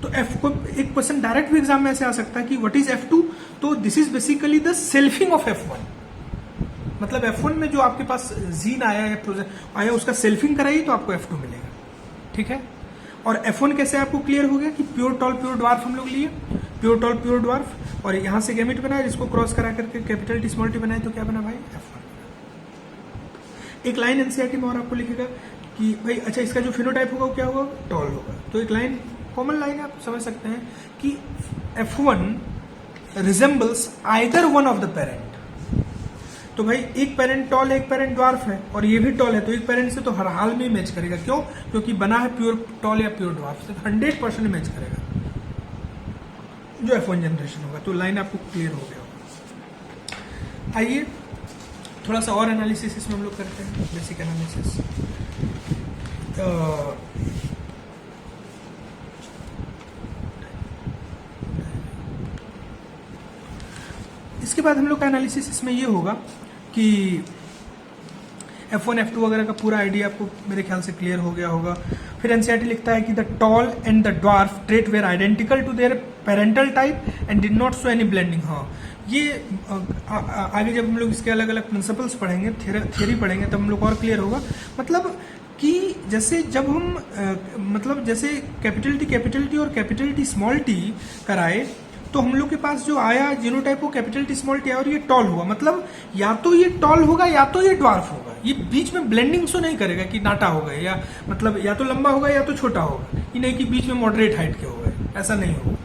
तो F को एक क्वेश्चन डायरेक्ट भी एग्जाम में ऐसे आ सकता है कि व्हाट इज F2, तो this is basically the selfing of F1। मतलब F1 में जो आपके पास जीन आया या प्रोजेक्ट आया उसका सेल्फिंग कराइए तो आपको F2 मिलेगा। ठीक है। और F1 कैसे आपको क्लियर हो गया कि प्योर टॉल प्योर ड्वार्फ हम लोग लिए, प्योर टॉल प्योर ड्वार्फ, और यहां से गैमेट बनाया, इसको क्रॉस करा करके कैपिटल टी स्मॉल टी बनाए तो क्या बना भाई F1। एक लाइन एनसीईआरटी में और आपको लिखेगा कि भाई अच्छा इसका जो फिनोटाइप होगा वो क्या होगा, टॉल होगा। तो एक लाइन कॉमन लाइन है, आप समझ सकते हैं कि F1 resembles either one of the parent. तो भाई एक पेरेंट टॉल है, एक पेरेंट ड्वार्फ है, और ये भी टॉल है, तो एक पेरेंट से तो हर हाल में मैच करेगा। क्यों? क्योंकि बना है प्योर टॉल या प्योर ड्वार्फ से, तो 100% मैच करेगा जो F1 जनरेशन होगा। तो लाइन आपको क्लियर हो गया होगा। आइए थोड़ा सा और एनालिसिस इसमें हम लोग करते हैं, बेसिक एनालिसिस। इसके बाद हम लोग का एनालिसिस इसमें ये होगा कि F1 F2 वगैरह का पूरा आइडिया आपको मेरे ख्याल से क्लियर हो गया होगा। फिर एनसीईआरटी लिखता है कि the tall and the dwarf trait were identical to their parental type and did not show any blending. हाँ, ये आगे जब हम लोग इसके अलग अलग प्रिंसिपल्स पढ़ेंगे, थियरी पढ़ेंगे, तब हम लोग और क्लियर होगा। मतलब कि जैसे जब हम मतलब जैसे कैपिटल टी और कैपिटल टी स्मॉल टी कराए, तो हम लोग के पास जो आया जीनोटाइप वो कैपिटल टी स्मॉल टी और ये टॉल हुआ। मतलब या तो ये टॉल होगा या तो ये ड्वार्फ होगा। ये बीच में ब्लेंडिंग सो नहीं करेगा कि नाटा होगा, या मतलब या तो लंबा होगा या तो छोटा होगा, ये नहीं कि बीच में मॉडरेट हाइट के होगा, ऐसा नहीं होगा।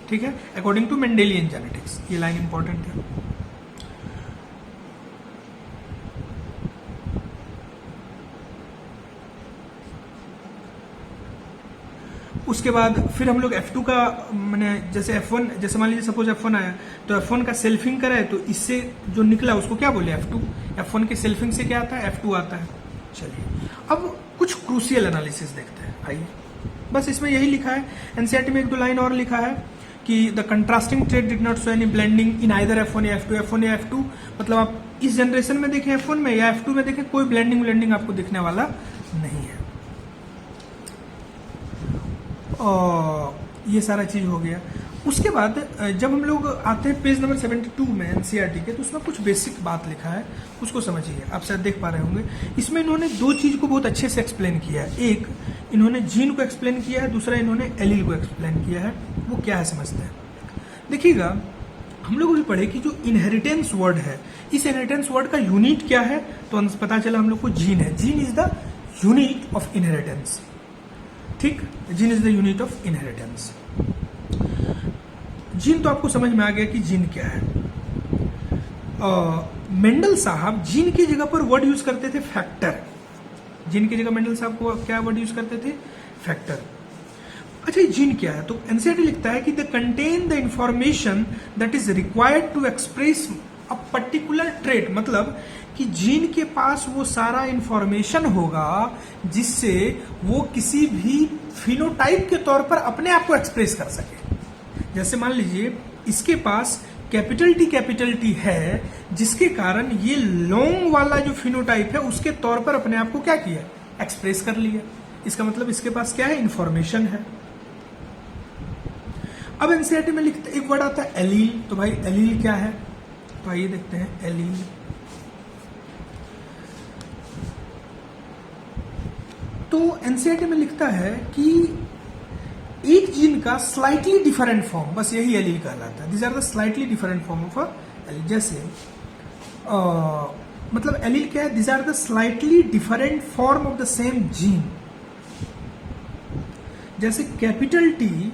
ठीक है, अकॉर्डिंग टू मेंडेलियन जेनेटिक्स। ये लाइन इंपॉर्टेंट है। उसके बाद फिर हम लोग F2 का मैंने जैसे F1, जैसे मान लीजिए सपोज F1 आया, तो F1 का सेल्फिंग कराए तो इससे जो निकला उसको क्या बोले F2। F1 के सेल्फिंग से क्या आता है, F2 आता है। चलिए अब कुछ क्रूशियल एनालिसिस देखते हैं। आइए, बस इसमें यही लिखा है। एनसीईआरटी में एक दो लाइन और लिखा है कि the contrasting trait did not show any blending in either F1 या F2। F1 या F2 मतलब आप इस जनरेशन में देखें F1 में या F2 में देखें, कोई ब्लेंडिंग आपको दिखने वाला नहीं है। ये सारा चीज हो गया। उसके बाद जब हम लोग आते हैं पेज नंबर 72 में एनसीईआरटी के, तो उसमें कुछ बेसिक बात लिखा है, उसको समझिए। आप शायद देख पा रहे होंगे, इसमें इन्होंने दो चीज को बहुत अच्छे से एक्सप्लेन किया है। एक इन्होंने जीन को एक्सप्लेन किया है, दूसरा इन्होंने एलील को एक्सप्लेन किया है। वो क्या है समझते हैं। देखिएगा, हम लोग भी पढ़े कि जो इनहेरिटेंस वर्ड है, इस इनहेरिटेंस वर्ड का यूनिट क्या है, तो पता चला हम लोग को जीन है। Gene is the unit of inheritance. ठीक, gene is the unit of inheritance. Gene तो आपको समझ में आ गया कि जीन क्या है। मेंडल साहब जीन की जगह पर वर्ड यूज करते थे फैक्टर। जीन की जगह मेंडल साहब को क्या वर्ड यूज करते थे, फैक्टर। अच्छा, ये जीन क्या है, तो एनसीईआरटी लिखता है कि the contain the information that is required to express a particular trait. मतलब कि जीन के पास वो सारा इंफॉर्मेशन होगा जिससे वो किसी भी फिनोटाइप के तौर पर अपने आप को एक्सप्रेस कर सके। जैसे मान लीजिए इसके पास कैपिटल टी है, जिसके कारण ये लॉन्ग वाला जो फिनोटाइप है उसके तौर पर अपने आप को क्या किया, एक्सप्रेस कर लिया। इसका मतलब इसके पास क्या है, इंफॉर्मेशन है। अब एनसीईआरटी में लिखते एक वर्ड आता है एलील। तो भाई एलील क्या है, तो आइए देखते हैं एलील। तो एनसीईआरटी में लिखता है कि एक जीन का स्लाइटली डिफरेंट फॉर्म, बस यही एलील कहलाता है। These are the slightly different form of a allele. जैसे मतलब एलील क्या है, this are the slightly different form of the same gene. जैसे capital T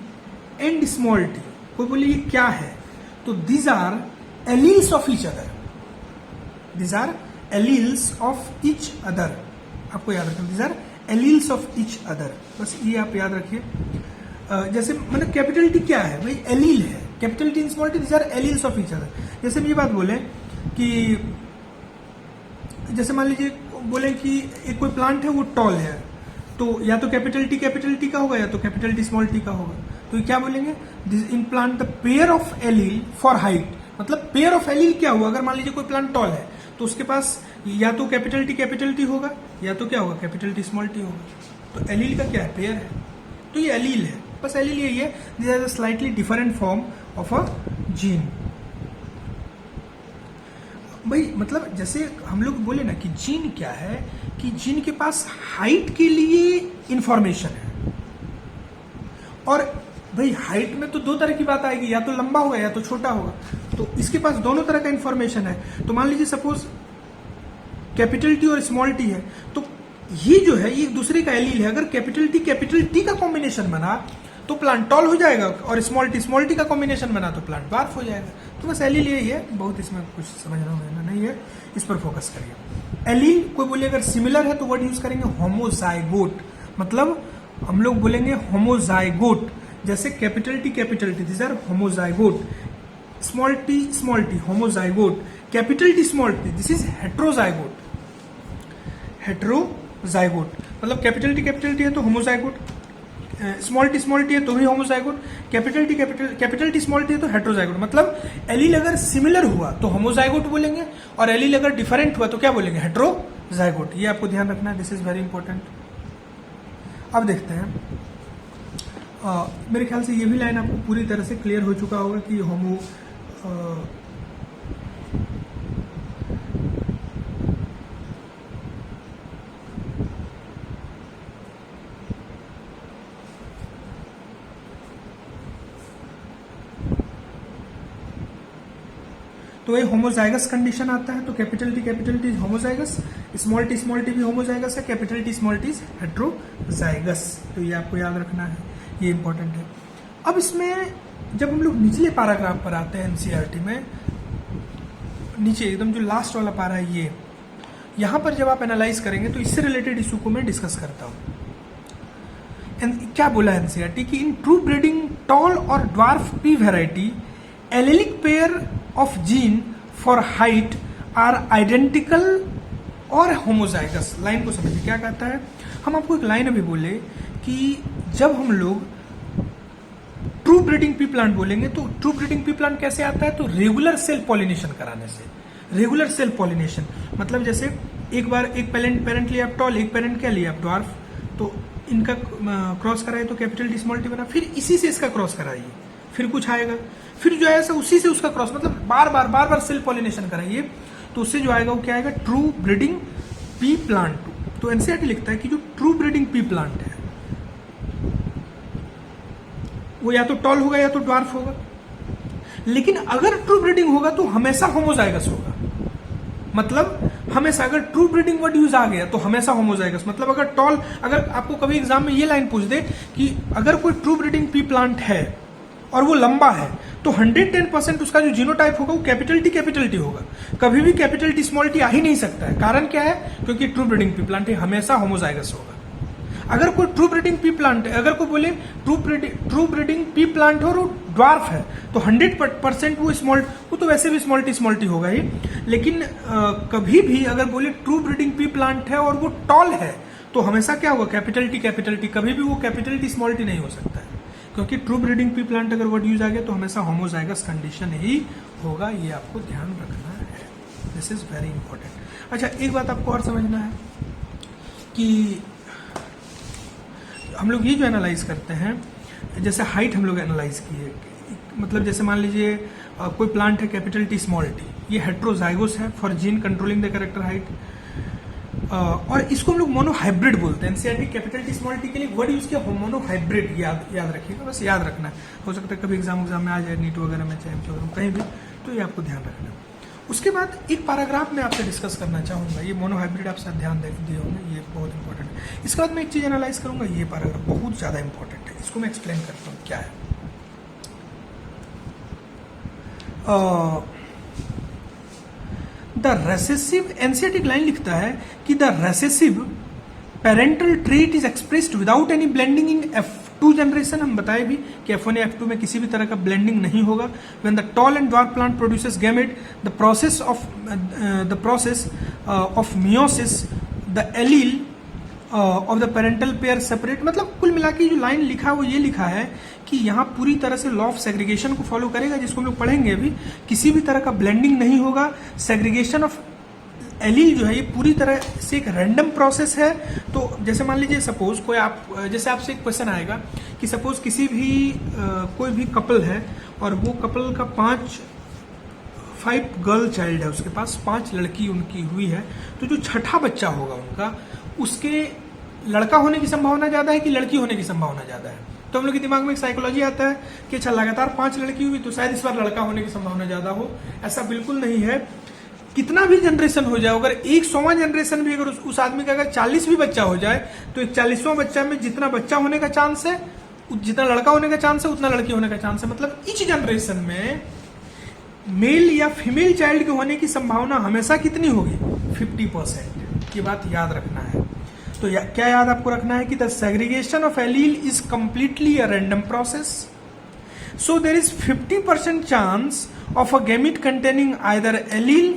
and small T, कोई बोले ये क्या है, तो these are alleles of each other, these are alleles of each other. आपको याद रखना, these are alleles of each other, बस ये आप याद रखिए। जैसे मतलब कैपिटल टी क्या है भाई, एलील है। Capital T small T, these are alleles of each other. जैसे हम ये बात बोले कि जैसे मान लीजिए बोले कि एक कोई प्लांट है वो टॉल है, तो या तो कैपिटल टी का होगा या तो कैपिटल टी स्मॉल टी का होगा। तो ये क्या बोलेंगे, this in plant the pair of allele for height. मतलब पेयर ऑफ एलील क्या हुआ, अगर मान लीजिए कोई प्लांट टॉल है तो उसके पास या तो कैपिटल टी होगा या तो क्या होगा, कैपिटल टी स्मॉल टी होगा। तो एलील का क्या है, पेयर है, तो ये एलील है, बस एलील यही है। This are slightly different form of a gene. भाई मतलब जैसे हम लोग बोले ना कि जीन क्या है, कि जीन के पास हाइट के लिए इंफॉर्मेशन है। और भाई हाइट में तो दो तरह की बात आएगी, या तो लंबा होगा या तो छोटा होगा, तो इसके पास दोनों तरह का इंफॉर्मेशन है। तो मान लीजिए सपोज कैपिटल टी और स्मॉल टी है, तो ये जो है ये एक दूसरे का एलील है। अगर कैपिटल टी का कॉम्बिनेशन बना तो प्लांट टॉल हो जाएगा, और स्मॉल टी का कॉम्बिनेशन बना तो प्लांट डार्फ हो जाएगा। तो बस एलील यही है, बहुत इसमें कुछ समझना नहीं है, इस पर फोकस करिए। एलील कोई बोले अगर सिमिलर है तो वर्ड यूज करेंगे होमोजाइगोट, मतलब हम लोग बोलेंगे होमोजाइगोट। जैसे capital T this are homozygote, small T homozygote, capital T small T this is heterozygote. Heterozygote मतलब कैपिटल टी है तो होमोजाइगोट, स्मॉल टी है तो भी homozygote, capital T small T है तो हेट्रोजाइगोट। मतलब एलील अगर सिमिलर हुआ तो होमोजाइगोट बोलेंगे, और एलील अगर डिफरेंट हुआ तो क्या बोलेंगे, हेट्रोजाइगोट। ये आपको ध्यान रखना है, दिस इज वेरी इंपॉर्टेंट। अब देखते हैं, मेरे ख्याल से ये भी लाइन आपको पूरी तरह से क्लियर हो चुका होगा कि होमो तो ये होमोजाइगस कंडीशन आता है, तो capital T homozygous, small T भी होमोजाइगस है, capital T small T heterozygous. तो ये आपको याद रखना है, ये इंपॉर्टेंट है। अब इसमें जब हम लोग निचले पैराग्राफ पर आते हैं एनसीईआरटी में, नीचे एकदम जो लास्ट वाला पारा है ये, यहां पर जब आप एनालाइज करेंगे तो इससे रिलेटेड इशू को मैं डिस्कस करता हूं। क्या बोला एनसीईआरटी कि इन ट्रू ब्रीडिंग टॉल और dwarf pea variety allelic pair of gene for height are identical और होमोजाइगस। लाइन को समझिए क्या कहता है। हम आपको एक लाइन अभी बोले कि जब हम लोग ट्रू ब्रीडिंग पी प्लांट बोलेंगे तो ट्रू ब्रीडिंग पी प्लांट कैसे आता है, तो रेगुलर सेल पॉलिनेशन कराने से। रेगुलर सेल पॉलिनेशन मतलब जैसे एक बार एक पेरेंट लिया आप टॉल, एक पेरेंट क्या लिया आप ड्वार्फ, तो इनका क्रॉस कराइए तो कैपिटल टी स्मॉल टी बना, फिर इसी से इसका क्रॉस कराइए, फिर कुछ आएगा, फिर जो है ऐसा उसी से उसका क्रॉस, मतलब बार बार सेल पॉलिनेशन कराइए, तो उससे जो आएगा वो क्या आएगा, ट्रू ब्रीडिंग पी प्लांट। तो एनसीईआरटी लिखता है कि जो ट्रू ब्रीडिंग पी प्लांट है वो या तो टॉल होगा या तो ड्वार्फ होगा, लेकिन अगर ट्रू ब्रीडिंग होगा तो हमेशा होमोजाइगस होगा। मतलब हमेशा अगर ट्रू ब्रीडिंग वर्ड यूज आ गया तो हमेशा होमोजाइगस। मतलब अगर टॉल, अगर आपको कभी एग्जाम में ये लाइन पूछ दे कि अगर कोई ट्रू ब्रीडिंग पी प्लांट है और वो लंबा है तो 110% उसका जो जीनोटाइप होगा वो कैपिटल टी होगा। कभी भी कैपिटल टी स्मॉल टी आ ही नहीं सकता है। कारण क्या है, क्योंकि ट्रू ब्रीडिंग पी प्लांट हमेशा होमोजाइगस होगा। अगर कोई ट्रू ब्रीडिंग पी प्लांट है, अगर कोई बोले ट्रू ब्रीडिंग पी प्लांट और वो ड्वार्फ है तो 100% वो तो वैसे भी स्मॉल टी होगा ही। लेकिन कभी भी अगर बोले ट्रू ब्रीडिंग पी प्लांट है और वो टॉल है तो हमेशा क्या होगा, कैपिटल टी। कभी भी वो कैपिटल टी स्मॉल टी नहीं हो सकता है, क्योंकि ट्रू ब्रीडिंग पी प्लांट अगर वर्ड यूज आ गया तो हमेशा होमोजाइगस कंडीशन ही होगा। ये आपको ध्यान रखना है, दिस इज वेरी इंपॉर्टेंट। अच्छा, एक बात आपको और समझना है कि हम लोग ये जो एनालाइज करते हैं, जैसे हाइट हम लोग एनालाइज किए, मतलब जैसे मान लीजिए कोई प्लांट है कैपिटल टी स्मॉल टी, ये हेट्रोजाइगोस है for gene controlling the character height, और इसको हम लोग मोनोहाइब्रिड बोलते हैं। NCERT capital T small T के लिए वर्ड यूज किया मोनोहाइब्रिड। याद रखिएगा, बस याद रखना है, हो सकता है कभी एग्जाम में आ जाए, नीट वगैरह में, चाहे वगैरह कहीं भी, तो ये आपको ध्यान रखना है। उसके बाद एक पैराग्राफ में आपसे डिस्कस करना चाहूँगा, ये मोनोहाइब्रिड आप शायद ध्यान दिए होंगे, ये बहुत इंपॉर्टेंट है। इसके बाद मैं एक चीज़ एनालाइज करूँगा, ये पैराग्राफ बहुत ज़्यादा इंपॉर्टेंट है, इसको मैं एक्सप्लेन करता हूँ क्या है। द रेसेसिव, एनसीईआरटी लाइन लिखता है कि the recessive parental trait is expressed without any blending in F2 generation. हम बताए भी कि F1 या F2 में किसी भी तरह का ब्लेंडिंग नहीं होगा। When the tall and dwarf plant produces gamete, the process of meiosis, the allele of the parental pair separate. मतलब कुल मिला के जो लाइन लिखा है वो ये लिखा है कि यहाँ पूरी तरह से लॉ ऑफ सेग्रीगेशन को फॉलो करेगा, जिसको हम लोग पढ़ेंगे अभी। किसी भी तरह का ब्लेंडिंग नहीं होगा। सेग्रीगेशन ऑफ एलील जो है ये पूरी तरह से एक रैंडम प्रोसेस है। तो जैसे मान लीजिए सपोज कोई जैसे आपसे एक क्वेश्चन आएगा कि सपोज किसी भी कोई भी कपल है और वो कपल का 5 गर्ल चाइल्ड है, उसके पास 5 लड़की उनकी हुई है, तो जो छठा बच्चा होगा उनका, उसके लड़का होने की संभावना ज्यादा है कि लड़की होने की संभावना ज्यादा है। तो हम लोग के दिमाग में एक साइकोलॉजी आता है कि अच्छा लगातार 5 लड़की हुई तो शायद इस बार लड़का होने की संभावना ज्यादा हो। ऐसा बिल्कुल नहीं है। कितना भी जनरेशन हो जाए, अगर 100वां जनरेशन भी अगर उस आदमी का अगर 40 भी बच्चा हो जाए तो एक 40वां बच्चा में जितना बच्चा होने का चांस है, जितना लड़का होने का चांस है, उतना लड़की होने का चांस है। मतलब इस जनरेशन में मेल या फीमेल चाइल्ड के होने की संभावना हमेशा कितनी होगी? 50%। ये बात याद रखना है। तो क्या याद आपको रखना है कि the segregation of allele is completely a random process. So there is 50% chance of a gamete containing either allele.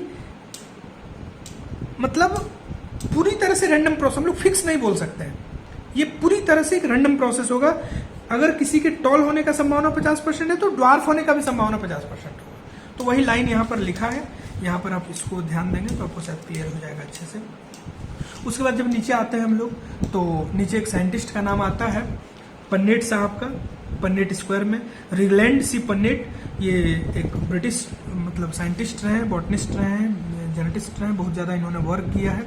मतलब पूरी तरह से रैंडम प्रोसेस, हम लोग फिक्स नहीं बोल सकते हैं, ये पूरी तरह से एक रैंडम प्रोसेस होगा। अगर किसी के टॉल होने का संभावना 50% है तो ड्वार्फ होने का भी संभावना 50% होगा। तो वही लाइन यहाँ पर लिखा है, यहाँ पर आप इसको ध्यान देंगे तो आपको शायद क्लियर हो जाएगा अच्छे से। उसके बाद जब नीचे आते हैं हम लोग तो नीचे एक साइंटिस्ट का नाम आता है, पन्नेट साहब का, पन्नेट स्क्वायर में रिगलैंड सी पन्नेट। ये एक ब्रिटिश मतलब साइंटिस्ट रहे, बॉटनिस्ट रहे, जेनेटिस्ट रहे, बहुत ज़्यादा इन्होंने वर्क किया है।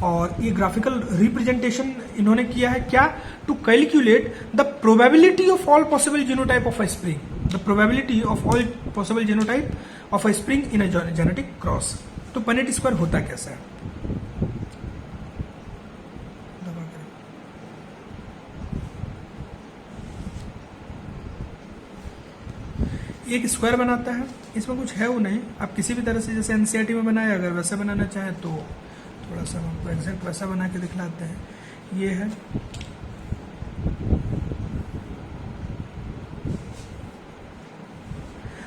और ये ग्राफिकल रिप्रेजेंटेशन इन्होंने किया है क्या? To calculate the probability of all possible genotype of a spring, the probability of all possible genotype of a spring in a genetic cross. तो पन्नेट स्क्वायर होता कैसा है? एक स्क्वायर बनाता है, इसमें कुछ है वो नहीं, आप किसी भी तरह से जैसे एनसीईआरटी में बनाया अगर वैसा बनाना चाहें तो थोड़ा सा हमको एग्जैक्ट वैसा बना के दिखलाते हैं। ये है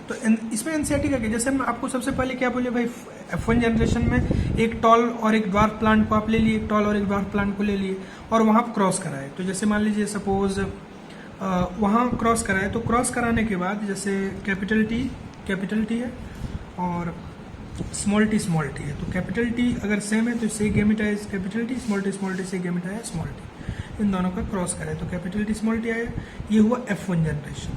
तो इसमें एनसीईआरटी का जैसे हम आपको सबसे पहले क्या बोले भाई, F1 जनरेशन में एक टॉल और एक ड्वार्फ प्लांट को आप ले लिए, एक टॉल और एक ड्वार्फ प्लांट को ले लिए और वहां क्रॉस कराए। तो जैसे मान लीजिए सपोज वहाँ क्रॉस कराए, तो क्रॉस कराने के बाद जैसे कैपिटल टी है और स्मॉल टी है। तो कैपिटल टी अगर सेम है तो इससे गैमेट आया कैपिटल टी से गैमेट आया स्मॉल टी। इन दोनों का क्रॉस कराए तो कैपिटल टी स्मॉल टी आया, ये हुआ F1 जनरेशन।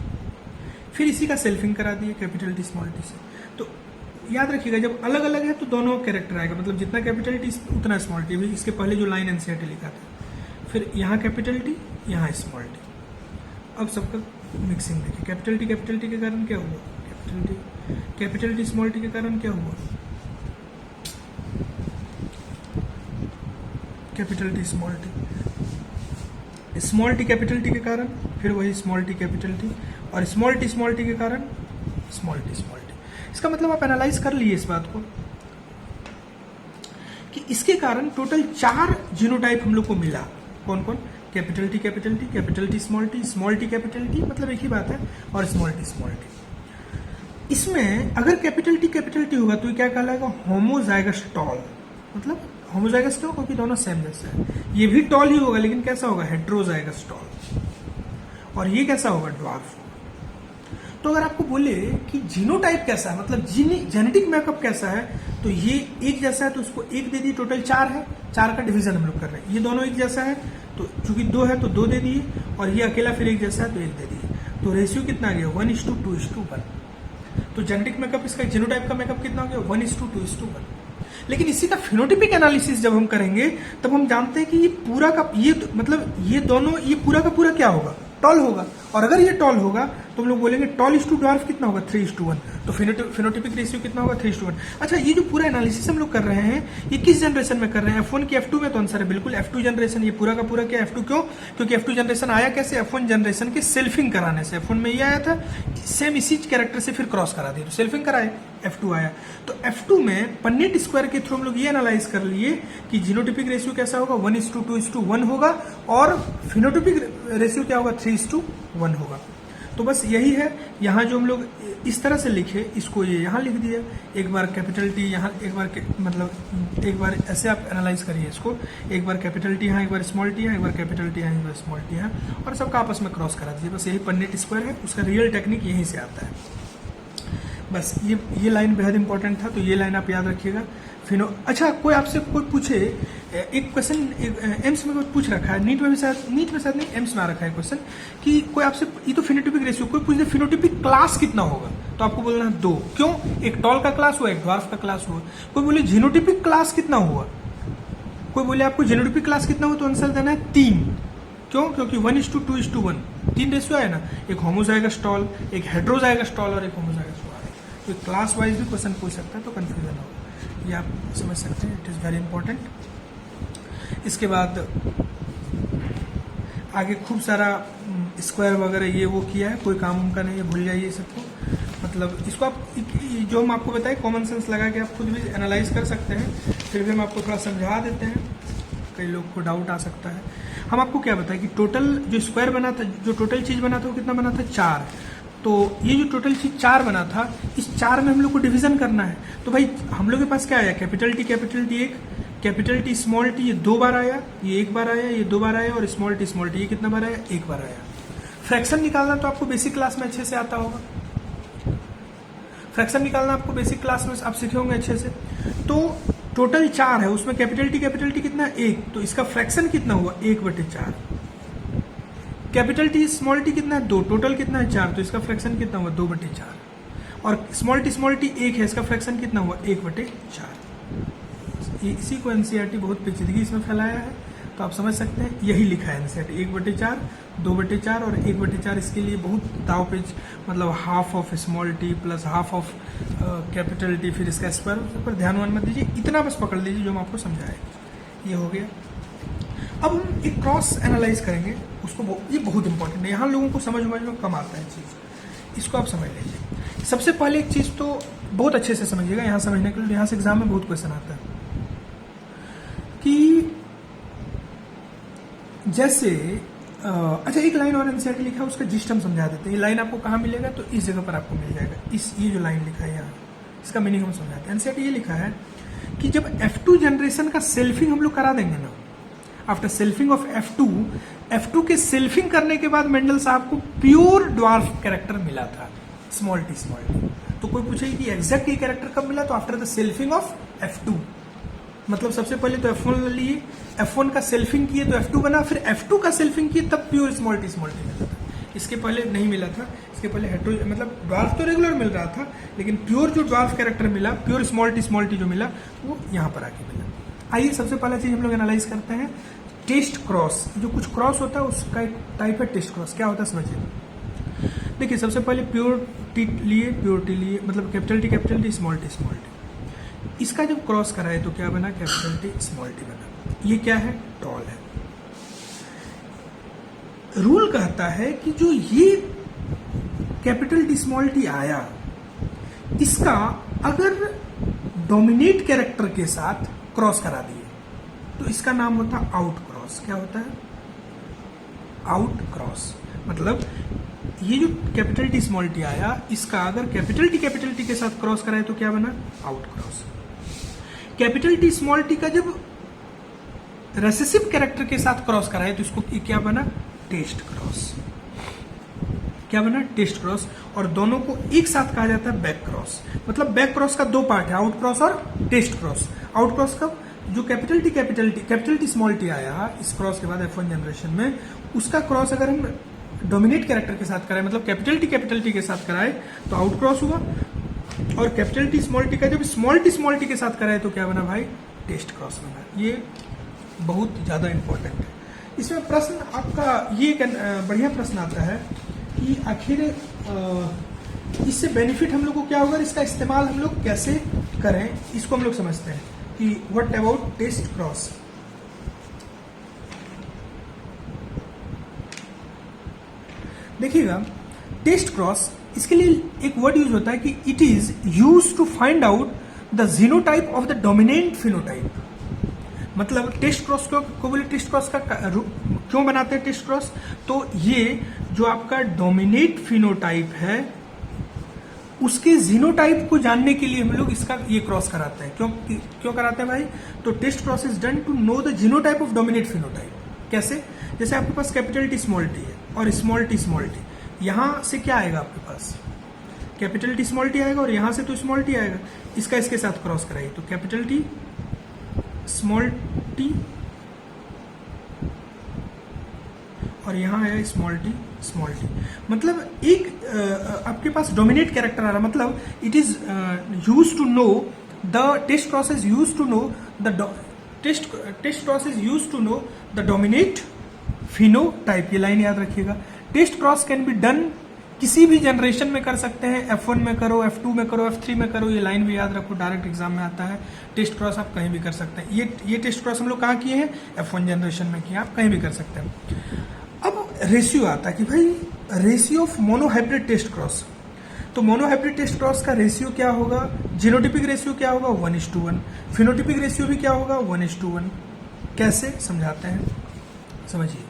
फिर इसी का सेल्फिंग करा दिए कैपिटल टी स्मॉल टी से। तो याद रखिएगा जब अलग अलग है तो दोनों कैरेक्टर आएगा, मतलब जितना कैपिटल टी उतना स्मॉल टी भी। इसके पहले जो लाइन एनसीईआरटी लिखा था, फिर यहाँ कैपिटल टी, यहाँ स्मॉल टी। अब सबका मिक्सिंग देखिए, कैपिटल टी के कारण क्या हुआ, कैपिटल टी स्मॉल टी के कारण क्या हुआ, capital T small T capital T के कारण, फिर वही स्मॉल टी कैपिटल टी, और स्मॉल टी के कारण स्मॉल टी। इसका मतलब आप एनालाइज कर लिए इस बात को कि इसके कारण टोटल 4 जीनोटाइप हम लोग को मिला। कौन कौन? Capital T small T capital T, मतलब एक ही बात है, और स्मॉल टी। इसमें अगर कैपिटल टी होगा तो ये क्या कहलाएगा? Homozygous tall. मतलब होमोजाइगस क्यों? क्योंकि दोनों सेम जैसे है। ये भी टॉल ही होगा लेकिन कैसा होगा? Heterozygous tall. और ये कैसा होगा? ड्वार्फ। तो अगर आपको बोले कि जीनोटाइप कैसा है, मतलब जेनेटिक मेकअप कैसा है, तो ये एक जैसा है तो उसको 1 दे दिए, टोटल 4 है, 4 का डिवीजन हम लोग कर रहे हैं। ये दोनों एक जैसा है तो चूंकि 2 है तो 2 दे दिए, और ये अकेला फिर एक जैसा है तो 1 दे दिए। तो रेशियो कितना आ गया? 1:2:1। तो जेनेटिक मेकअप इसका, जीनोटाइप का मेकअप कितना हो गया? 1:2:1। लेकिन इसी का फिनोटिपिक एनालिसिस जब हम करेंगे तब हम जानते हैं कि ये पूरा का ये मतलब ये दोनों, ये पूरा का पूरा क्या होगा? टॉल होगा, और अगर ये टॉल होगा तो हम लोग बोलेंगे टॉल इज टू ड्वार्फ कितना होगा 3:1, तो फिनोटिपिक रेशियो कितना होगा 3:1। अच्छा, ये जो पूरा एनालिसिस हम लोग कर रहे हैं ये किस जनरेशन में कर रहे हैं, F1 की F2 में? तो आंसर है बिल्कुल F2 जनरेशन। ये पूरा का पूरा क्या F2, क्यों? क्योंकि F2 जनरेशन आया कैसे, F1 जनरेशन के सेल्फिंग कराने से। F1 में ये आया था, सेम इसी कैरेक्टर से फिर क्रॉस करा दिया, तो सेल्फिंग कराए, F2 आया। तो F2 में पन्नेट स्क्वायर के थ्रू हम लोग ये एनालाइज कर लिए कि जीनोटिपिक रेशियो कैसा होगा, 1:2:1 होगा, और फिनोटिपिक रेशियो क्या होगा, 3:1 होगा। तो बस यही है, यहाँ जो हम लोग इस तरह से लिखे, इसको ये यहाँ लिख दिया, एक बार कैपिटल टी यहाँ, एक बार मतलब एक बार ऐसे आप एनालाइज करिए इसको, एक बार कैपिटल टी यहाँ, एक बार स्मॉल टी यहाँ, एक बार कैपिटल टी यहाँ, एक बार स्मॉल टी यहाँ, और सबका आपस में क्रॉस करा दीजिए। बस यही पन्नेट स्क्वायर है, उसका रियल टेक्निक यहीं से आता है। बस ये लाइन बेहद इंपॉर्टेंट था, तो ये लाइन आप याद रखिएगा। फिनो अच्छा, कोई आपसे कोई पूछे, एक क्वेश्चन एम्स में पूछ रखा है, नीट में शायद नहीं, एम्स में आ रखा है क्वेश्चन कि कोई आपसे, ये तो फिनोटिपिक रेशियो, कोई पूछ दे फिनोटिपिक क्लास कितना होगा, तो आपको बोलना है 2। क्यों? एक टॉल का क्लास हुआ, एक ड्वार्फ का क्लास हुआ। कोई बोले जीनोटिपिक क्लास कितना हुआ, कोई बोले आपको जीनोटिपिक क्लास कितना हुआ, तो आंसर देना है 3। क्यों? क्योंकि 1:2:1 3 रेशियो है ना, एक होमोजाइगस टॉल, एक हेट्रोजाइगस टॉल और एक होमोजाइगस टॉल। तो क्लास वाइज भी क्वेश्चन पूछ सकता है, तो कंफ्यूजन होगा, ये आप समझ सकते हैं, इट इज़ वेरी इंपॉर्टेंट। इसके बाद आगे खूब सारा स्क्वायर वगैरह ये वो किया है, कोई काम उनका नहीं है, भूल जाइए सबको। मतलब इसको आप, जो हम आपको बताए, कॉमन सेंस लगा के आप खुद भी एनालाइज कर सकते हैं, फिर भी हम आपको थोड़ा समझा देते हैं, कई लोग को डाउट आ सकता है। हम आपको क्या बताएं कि टोटल जो स्क्वायर बना था, जो टोटल चीज बना था वो कितना बना था, 4। तो ये जो टोटल चीज 4 बना था, इस 4 में हम लोग को डिवीजन करना है। तो भाई हम लोग के पास क्या आया, capital T 1, capital T small T, ये 2 बार आया, ये 1 बार आया, ये 2 बार आया, और स्मॉल टी ये कितना बार आया, 1 बार आया। फ्रैक्शन निकालना तो आपको बेसिक क्लास में अच्छे से आता होगा, फ्रैक्शन निकालना आपको बेसिक क्लास में आप सीखे होंगे अच्छे से। तो टोटल 4 है, उसमें कैपिटल टी कितना, 1, तो इसका फ्रैक्शन कितना हुआ, 1/4। कैपिटल टी स्मॉल टी कितना है, 2, टोटल कितना है 4, तो इसका फ्रैक्शन कितना हुआ, 2/4। और स्मॉल टी 1 है, इसका फ्रैक्शन कितना हुआ, 1/4। इसी को एनसीईआरटी बहुत पेचीदगी इसमें फैलाया है, तो आप समझ सकते हैं, यही लिखा है एनसीईआरटी, 1/4, 2/4 और 1/4। इसके लिए बहुत दाव पेच, मतलब half of small T plus half of capital T, फिर इसका स्क्वायर, पर ध्यान वान मत दीजिए, इतना बस पकड़ लीजिए जो हम आपको समझाए। ये हो गया। अब हम एक क्रॉस एनालाइज करेंगे, उसको ये बहुत इंपॉर्टेंट है, यहाँ लोगों को समझ में कम आता है चीज़, इसको आप समझ लीजिए। सबसे पहले एक चीज़ तो बहुत अच्छे से समझिएगा, यहाँ समझने के लिए, यहाँ से एग्जाम में बहुत क्वेश्चन आता है कि जैसे अच्छा, एक लाइन और एनसीईआरटी लिखा है, उसका जिस्ट हम समझा देते हैं। ये लाइन आपको कहाँ मिलेगा, तो इस जगह पर आपको मिल जाएगा, ये जो लाइन लिखा है यहाँ, इसका मीनिंग हम समझाते हैं। एनसीईआरटी ये लिखा है कि जब F2 जनरेशन का सेल्फिंग हम लोग करा देंगे ना, आफ्टर सेल्फिंग ऑफ F2 के सेल्फिंग करने के बाद मेंडल साहब को प्योर ड्वार्फ कैरेक्टर मिला था, स्मॉल टी। तो कोई पूछेगी कि एग्जैक्ट ये कैरेक्टर कब मिला, तो after the selfing of F2, मतलब सबसे पहले तो F1 लिए, F1 का सेल्फिंग किए तो F2 बना, फिर F2 का सेल्फिंग किए तब प्योर स्मॉल टी मिला था। इसके पहले नहीं मिला था, इसके पहले हेट्रो, मतलब ड्वार्फ तो रेगुलर मिल रहा था, लेकिन प्योर जो ड्वार्फ कैरेक्टर मिला, प्योर स्मॉल टी जो मिला, वो यहाँ पर आके मिला। आइए सबसे पहला चीज हम लोग एनालाइज करते हैं, टेस्ट क्रॉस। जो कुछ क्रॉस होता है उसका एक टाइप है टेस्ट क्रॉस। क्या होता है समझिए। देखिए सबसे पहले प्योर टी लिए, मतलब कैपिटल टी स्मॉल टी। इसका जब क्रॉस कराए तो क्या बना, कैपिटल टी स्मॉल टी बना। ये क्या है, टॉल है। रूल कहता है कि जो ये कैपिटल टी स्मॉल टी आया, इसका अगर डोमिनेट कैरेक्टर के साथ क्रॉस करा दिए तो इसका नाम होता है आउट क्रॉस। क्या होता है, आउट क्रॉस। मतलब ये जो कैपिटल टी स्मॉल टी आया, इसका अगर कैपिटल टी के साथ क्रॉस कराए तो क्या बना, out cross. Capital T small T का जब रेसेसिव कैरेक्टर के साथ क्रॉस कराए तो इसको क्या बना, टेस्ट क्रॉस। क्या बना, टेस्ट क्रॉस। और दोनों को एक साथ कहा जाता है बैक क्रॉस। मतलब बैक क्रॉस का 2 पार्ट है, आउट क्रॉस और टेस्ट क्रॉस। आउट क्रॉस कब, जो कैपिटल टी स्मॉल टी आया इस क्रॉस के बाद F1 जनरेशन में, उसका क्रॉस अगर हम डोमिनेट कैरेक्टर के साथ कराए, मतलब कैपिटल टी के साथ कराए तो आउट क्रॉस हुआ, और कैपिटल टी स्मॉल टी का जब स्मॉल टी के साथ कराए तो क्या बना भाई, टेस्ट क्रॉस बना। ये बहुत ज्यादा इंपॉर्टेंट है, इसमें प्रश्न आपका ये एक बढ़िया प्रश्न आता है कि आखिर इससे बेनिफिट हम लोग को क्या होगा, इसका इस्तेमाल हम लोग कैसे करें, इसको हम लोग समझते हैं कि व्हाट अबाउट टेस्ट क्रॉस। देखिएगा, टेस्ट क्रॉस, इसके लिए एक वर्ड यूज होता है कि it is use to find out the genotype of the dominant phenotype. मतलब टेस्ट क्रॉस को बोले, टेस्ट क्रॉस का क्यों बनाते हैं टेस्ट क्रॉस, तो ये जो आपका डोमिनेट फिनोटाइप है उसके जीनोटाइप को जानने के लिए हम लोग इसका ये क्रॉस कराते हैं। क्यों कराते हैं भाई, तो test cross is done to know the genotype of dominate phenotype. कैसे, जैसे आपके पास कैपिटल टी स्मॉल टी है और स्मॉल टी, यहां से क्या आएगा आपके पास, कैपिटल टी स्मॉल टी आएगा और यहां से तो स्मॉल टी आएगा, इसका इसके साथ क्रॉस कराइए तो कैपिटल टी स्मॉल टी और यहां आया स्मॉल टी। मतलब एक आपके पास डोमिनेट कैरेक्टर आ रहा, मतलब it is use to know the test cross is use to know the test cross is use to know the dominate phenotype. ये लाइन याद रखिएगा। Test cross can be done, किसी भी जनरेशन में कर सकते हैं, F1 में करो, F2 में करो, F3 में करो, ये लाइन भी याद रखो, डायरेक्ट एग्जाम में आता है। टेस्ट क्रॉस आप कहीं भी कर सकते हैं। ये टेस्ट क्रॉस हम लोग कहाँ किए हैं, F1 जनरेशन में किए, आप कहीं भी कर सकते हैं। अब रेशियो आता है कि भाई ratio of monohybrid test cross, तो मोनोहाइब्रिड टेस्ट क्रॉस का रेशियो क्या होगा, जीनोटिपिक रेशियो क्या होगा 1:1, फिनोटिपिक रेशियो भी क्या होगा 1:1। कैसे समझाते हैं, समझिए।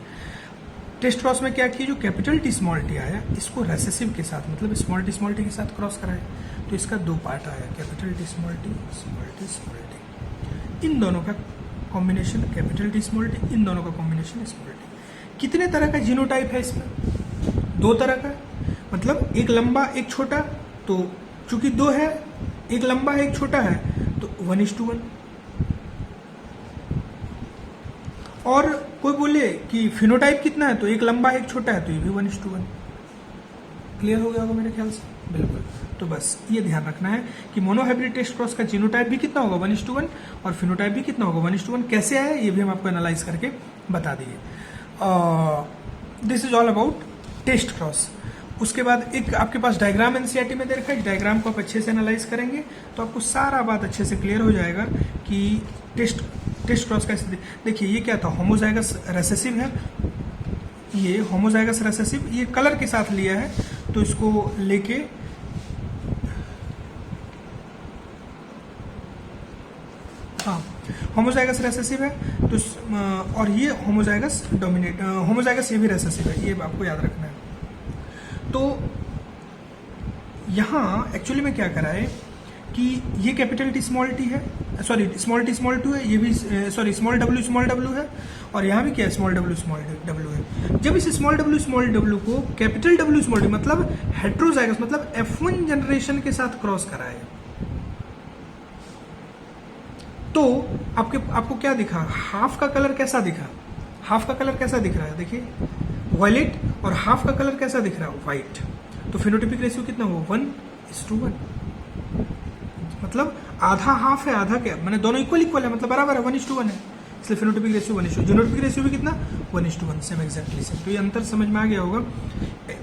टेस्ट क्रॉस में क्या किया, जो कैपिटल टी स्मॉल टी आया इसको रेसेसिव के साथ, मतलब स्मॉल टी के साथ क्रॉस कराए, तो इसका 2 पार्ट आया, कैपिटल टी स्मॉल टी। इन दोनों का combination capital T small T, इन दोनों का कॉम्बिनेशन स्मॉल टी। कितने तरह का जीनोटाइप है इसमें, 2 तरह का, मतलब एक लंबा एक छोटा, तो चूंकि 2 है, एक लंबा है एक छोटा है, तो 1:1। और कोई बोले कि फिनोटाइप कितना है, तो एक लंबा है एक छोटा है, तो ये भी 1:1। क्लियर हो गया होगा मेरे ख्याल से, बिल्कुल। तो बस ये ध्यान रखना है कि मोनोहाइब्रिड टेस्ट क्रॉस का जीनोटाइप भी कितना होगा 1:1 और फिनोटाइप भी कितना होगा 1:1। कैसे आया ये भी हम आपको एनालाइज करके बता दिए। This is all about test cross. उसके बाद एक आपके पास डायग्राम एनसीईआरटी में दे रखा है, डायग्राम को आप अच्छे से एनालाइज करेंगे तो आपको सारा बात अच्छे से क्लियर हो जाएगा कि टेस्ट क्रॉस कैसे। देखिए ये क्या था, होमोजाइगस रेसेसिव है, ये होमोजाइगस रेसेसिव, ये कलर के साथ लिया है, तो इसको लेके हाँ होमोजाइगस रेसेसिव है, तो और ये होमोजाइगस डोमिनेट, होमोजाइगस ये भी रेसेसिव है, ये आपको याद रखना है। तो यहाँ एक्चुअली में क्या करा है कि ये कैपिटल टी स्मॉल टी है, sorry small T small two है, ये भी सॉरी स्मॉल डब्ल्यू है, और यहाँ भी क्या है स्मॉल डब्ल्यू है। जब इस स्मॉल डब्ल्यू को कैपिटल डब्ल्यू स्मॉल टी मतलब हेट्रोजाइगस मतलब F1 जनरेशन के साथ क्रॉस कराए, तो आपको क्या दिखा, हाफ का कलर कैसा दिखा, हाफ का कलर कैसा दिख रहा है, देखिए वायलेट, और हाफ का कलर कैसा दिख रहा है व्हाइट। तो फिनोटिपिक रेशियो कितना हुआ 1:1, मतलब आधा हाफ है आधा क्या, मैंने दोनों इक्वल है, मतलब बराबर है 1:1 है, इसलिए फिनोटिपिक रेशियो 1:1। जीनोटिपिक रेशियो भी कितना 1:1, सेम एग्जैक्टली सेम। तो ये अंतर समझ में आ गया होगा।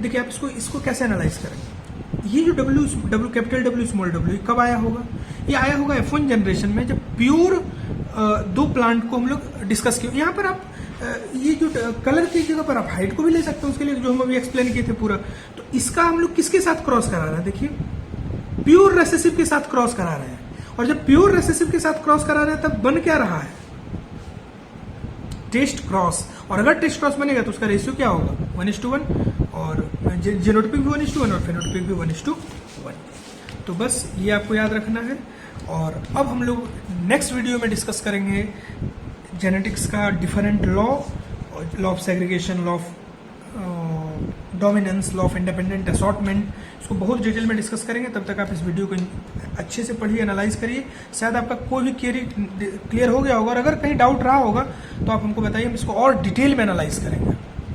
देखिए आप इसको कैसे एनालाइज करेंगे, ये जो W capital W small W कब आया होगा, ये आया होगा F1 जनरेशन में, जब प्योर 2 प्लांट को हम लोग डिस्कस किए। यहाँ पर आप ये जो कलर की जगह पर आप हाइट को भी ले सकते हैं, उसके लिए जो हम अभी एक्सप्लेन किए थे पूरा। तो इसका हम लोग किसके साथ क्रॉस करा रहे हैं, देखिए प्योर रेसेसिव के साथ क्रॉस करा रहे हैं, और जब प्योर रेसेसिव के साथ क्रॉस करा रहे हैं तब बन क्या रहा है टेस्ट क्रॉस। और अगर टेस्ट क्रॉस बनेगा तो उसका रेशियो क्या होगा 1:1, और जीनोटिपिक भी 1:1 और फिनोटिपिक भी 1:1। तो बस ये आपको याद रखना है। और अब हम लोग नेक्स्ट वीडियो में डिस्कस करेंगे जेनेटिक्स का different law of segregation, law of dominance, law of independent assortment, इसको बहुत डिटेल में डिस्कस करेंगे। तब तक आप इस वीडियो को अच्छे से पढ़िए, एनालाइज करिए, शायद आपका कोई भी क्लियर हो गया होगा, और अगर कहीं डाउट रहा होगा तो आप हमको बताइए, हम इसको और डिटेल में एनालाइज करेंगे।